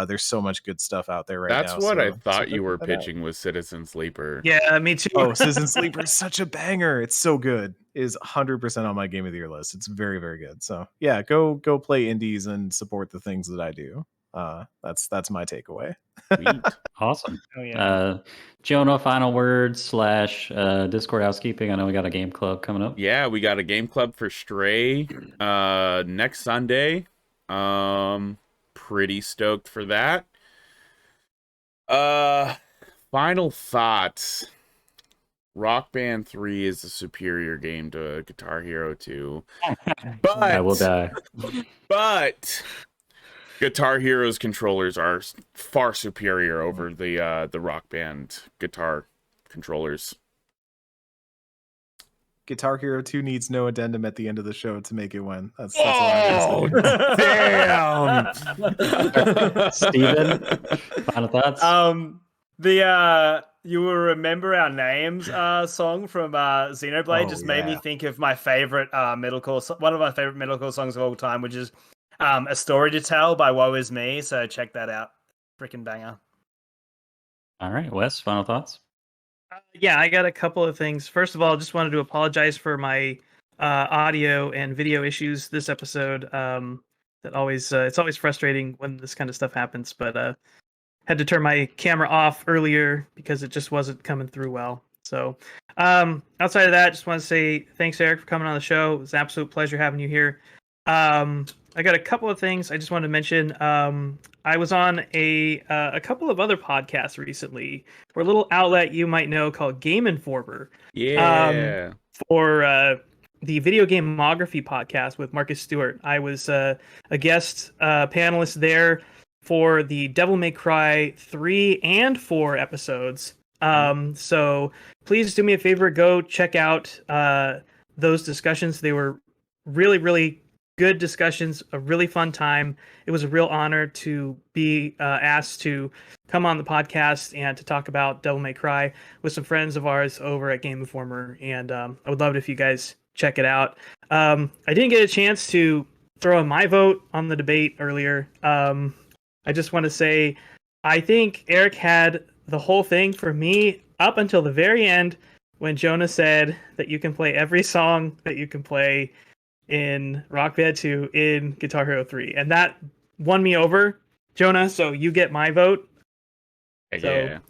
There's so much good stuff out there right now. That's what I thought you were pitching with Citizen Sleeper. Yeah, me too. Oh, Citizen Sleeper is such a banger. It's so good. It is 100% on my game of the year list. It's very, very good. So yeah, go play indies and support the things that I do. That's my takeaway. Awesome. Oh, yeah. Jonah, final words / Discord housekeeping. I know we got a game club coming up. Yeah, we got a game club for Stray next Sunday. Pretty stoked for that. Final thoughts. Rock Band 3 is a superior game to Guitar Hero 2. But I will die. But Guitar Hero's controllers are far superior over the Rock Band guitar controllers. Guitar Hero 2 needs no addendum at the end of the show to make it win. That's Oh, damn! Steven, final thoughts? You Will Remember Our Names song from Xenoblade made me think of my favorite metalcore, one of my favorite metalcore songs of all time, which is A Story to Tell by Woe Is Me. So check that out. Freaking banger. All right, Wes, final thoughts? Yeah, I got a couple of things. First of all, just wanted to apologize for my audio and video issues this episode. That always it's always frustrating when this kind of stuff happens, but had to turn my camera off earlier because it just wasn't coming through well. So outside of that, just want to say thanks, Eric, for coming on the show. It was an absolute pleasure having you here. I got a couple of things I just wanted to mention. I was on a couple of other podcasts recently for a little outlet you might know called Game Informer. Yeah. For the Video Gameography podcast with Marcus Stewart. I was a guest panelist there for the Devil May Cry 3 and 4 episodes. So please do me a favor, go check out those discussions. They were really, really good discussions, a really fun time. It was a real honor to be asked to come on the podcast and to talk about Devil May Cry with some friends of ours over at Game Informer. And I would love it if you guys check it out. I didn't get a chance to throw in my vote on the debate earlier. I just want to say, I think Eric had the whole thing for me up until the very end when Jonah said that you can play every song that you can play in Rock Band 2 in Guitar Hero 3. And that won me over, Jonah, so you get my vote. Yeah.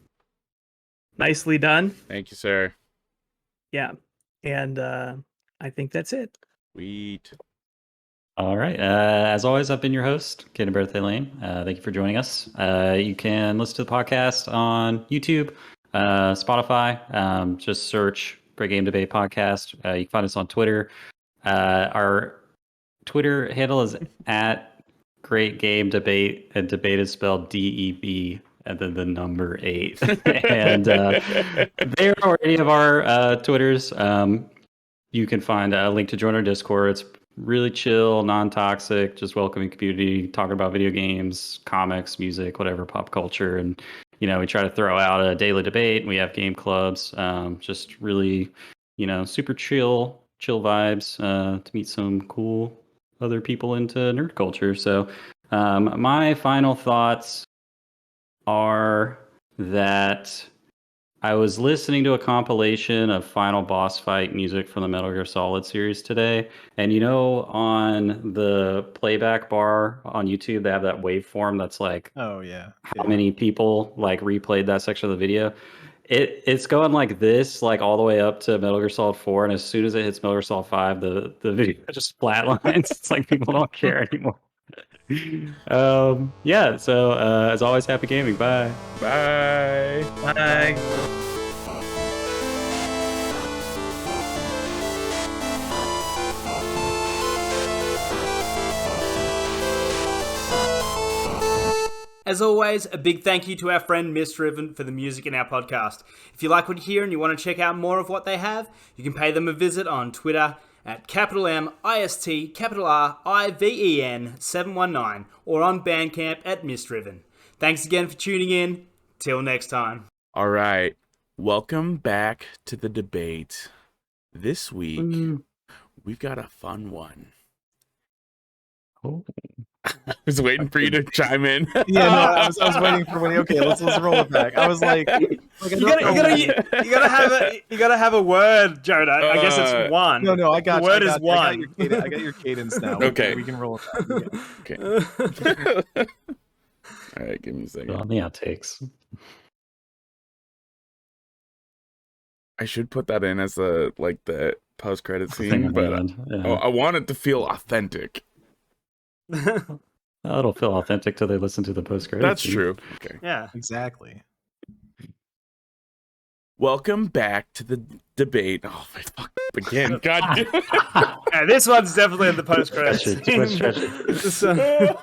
Nicely done. Thank you, sir. Yeah. And I think that's it. Sweet. All right. As always, I've been your host, Kid and Birthday Lane. Thank you for joining us. You can listen to the podcast on YouTube, Spotify. Just search Great Game Debate Podcast. You can find us on Twitter. Our Twitter handle is at Great Game Debate, and debate is spelled DEB and then the number 8. And there or any of our Twitters, you can find a link to join our Discord. It's really chill, non-toxic, just welcoming community, talking about video games, comics, music, whatever, pop culture. And, we try to throw out a daily debate. We have game clubs, just really, super chill vibes to meet some cool other people into nerd culture. So my final thoughts are that I was listening to a compilation of final boss fight music from the Metal Gear Solid series today, and on the playback bar on YouTube, they have that waveform that's like Oh yeah. how many people like replayed that section of the video. It's going like this, like all the way up to Metal Gear Solid 4, and as soon as it hits Metal Gear Solid 5, the video just flatlines. It's like people don't care anymore. Yeah, so as always, happy gaming. Bye. Bye. Bye. As always, a big thank you to our friend Misdriven for the music in our podcast. If you like what you hear and you want to check out more of what they have, you can pay them a visit on Twitter at MIST_RIVEN 719 or on Bandcamp at Misdriven. Thanks again for tuning in. Till next time. All right. Welcome back to the debate. This week, we've got a fun one. Oh. I was waiting for you to chime in. Yeah, no, I was waiting for when. Okay, let's roll it back. I was like, You gotta have a word, Jonah. I guess it's one. no, I got the word you. is one. I got your cadence now. Okay. we can roll it back. Okay. All right, give me a second. On the outtakes. I should put that in as the post credit Thing scene, on but the end, yeah. I want it to feel authentic. It'll feel authentic till they listen to the post credits. That's true. Okay. Yeah. Exactly. Welcome back to the debate. Oh, I fucked up again. God. Yeah, this one's definitely in the post credits. Stretch it.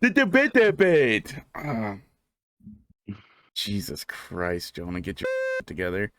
The debate. Jesus Christ, Jonah, get your together.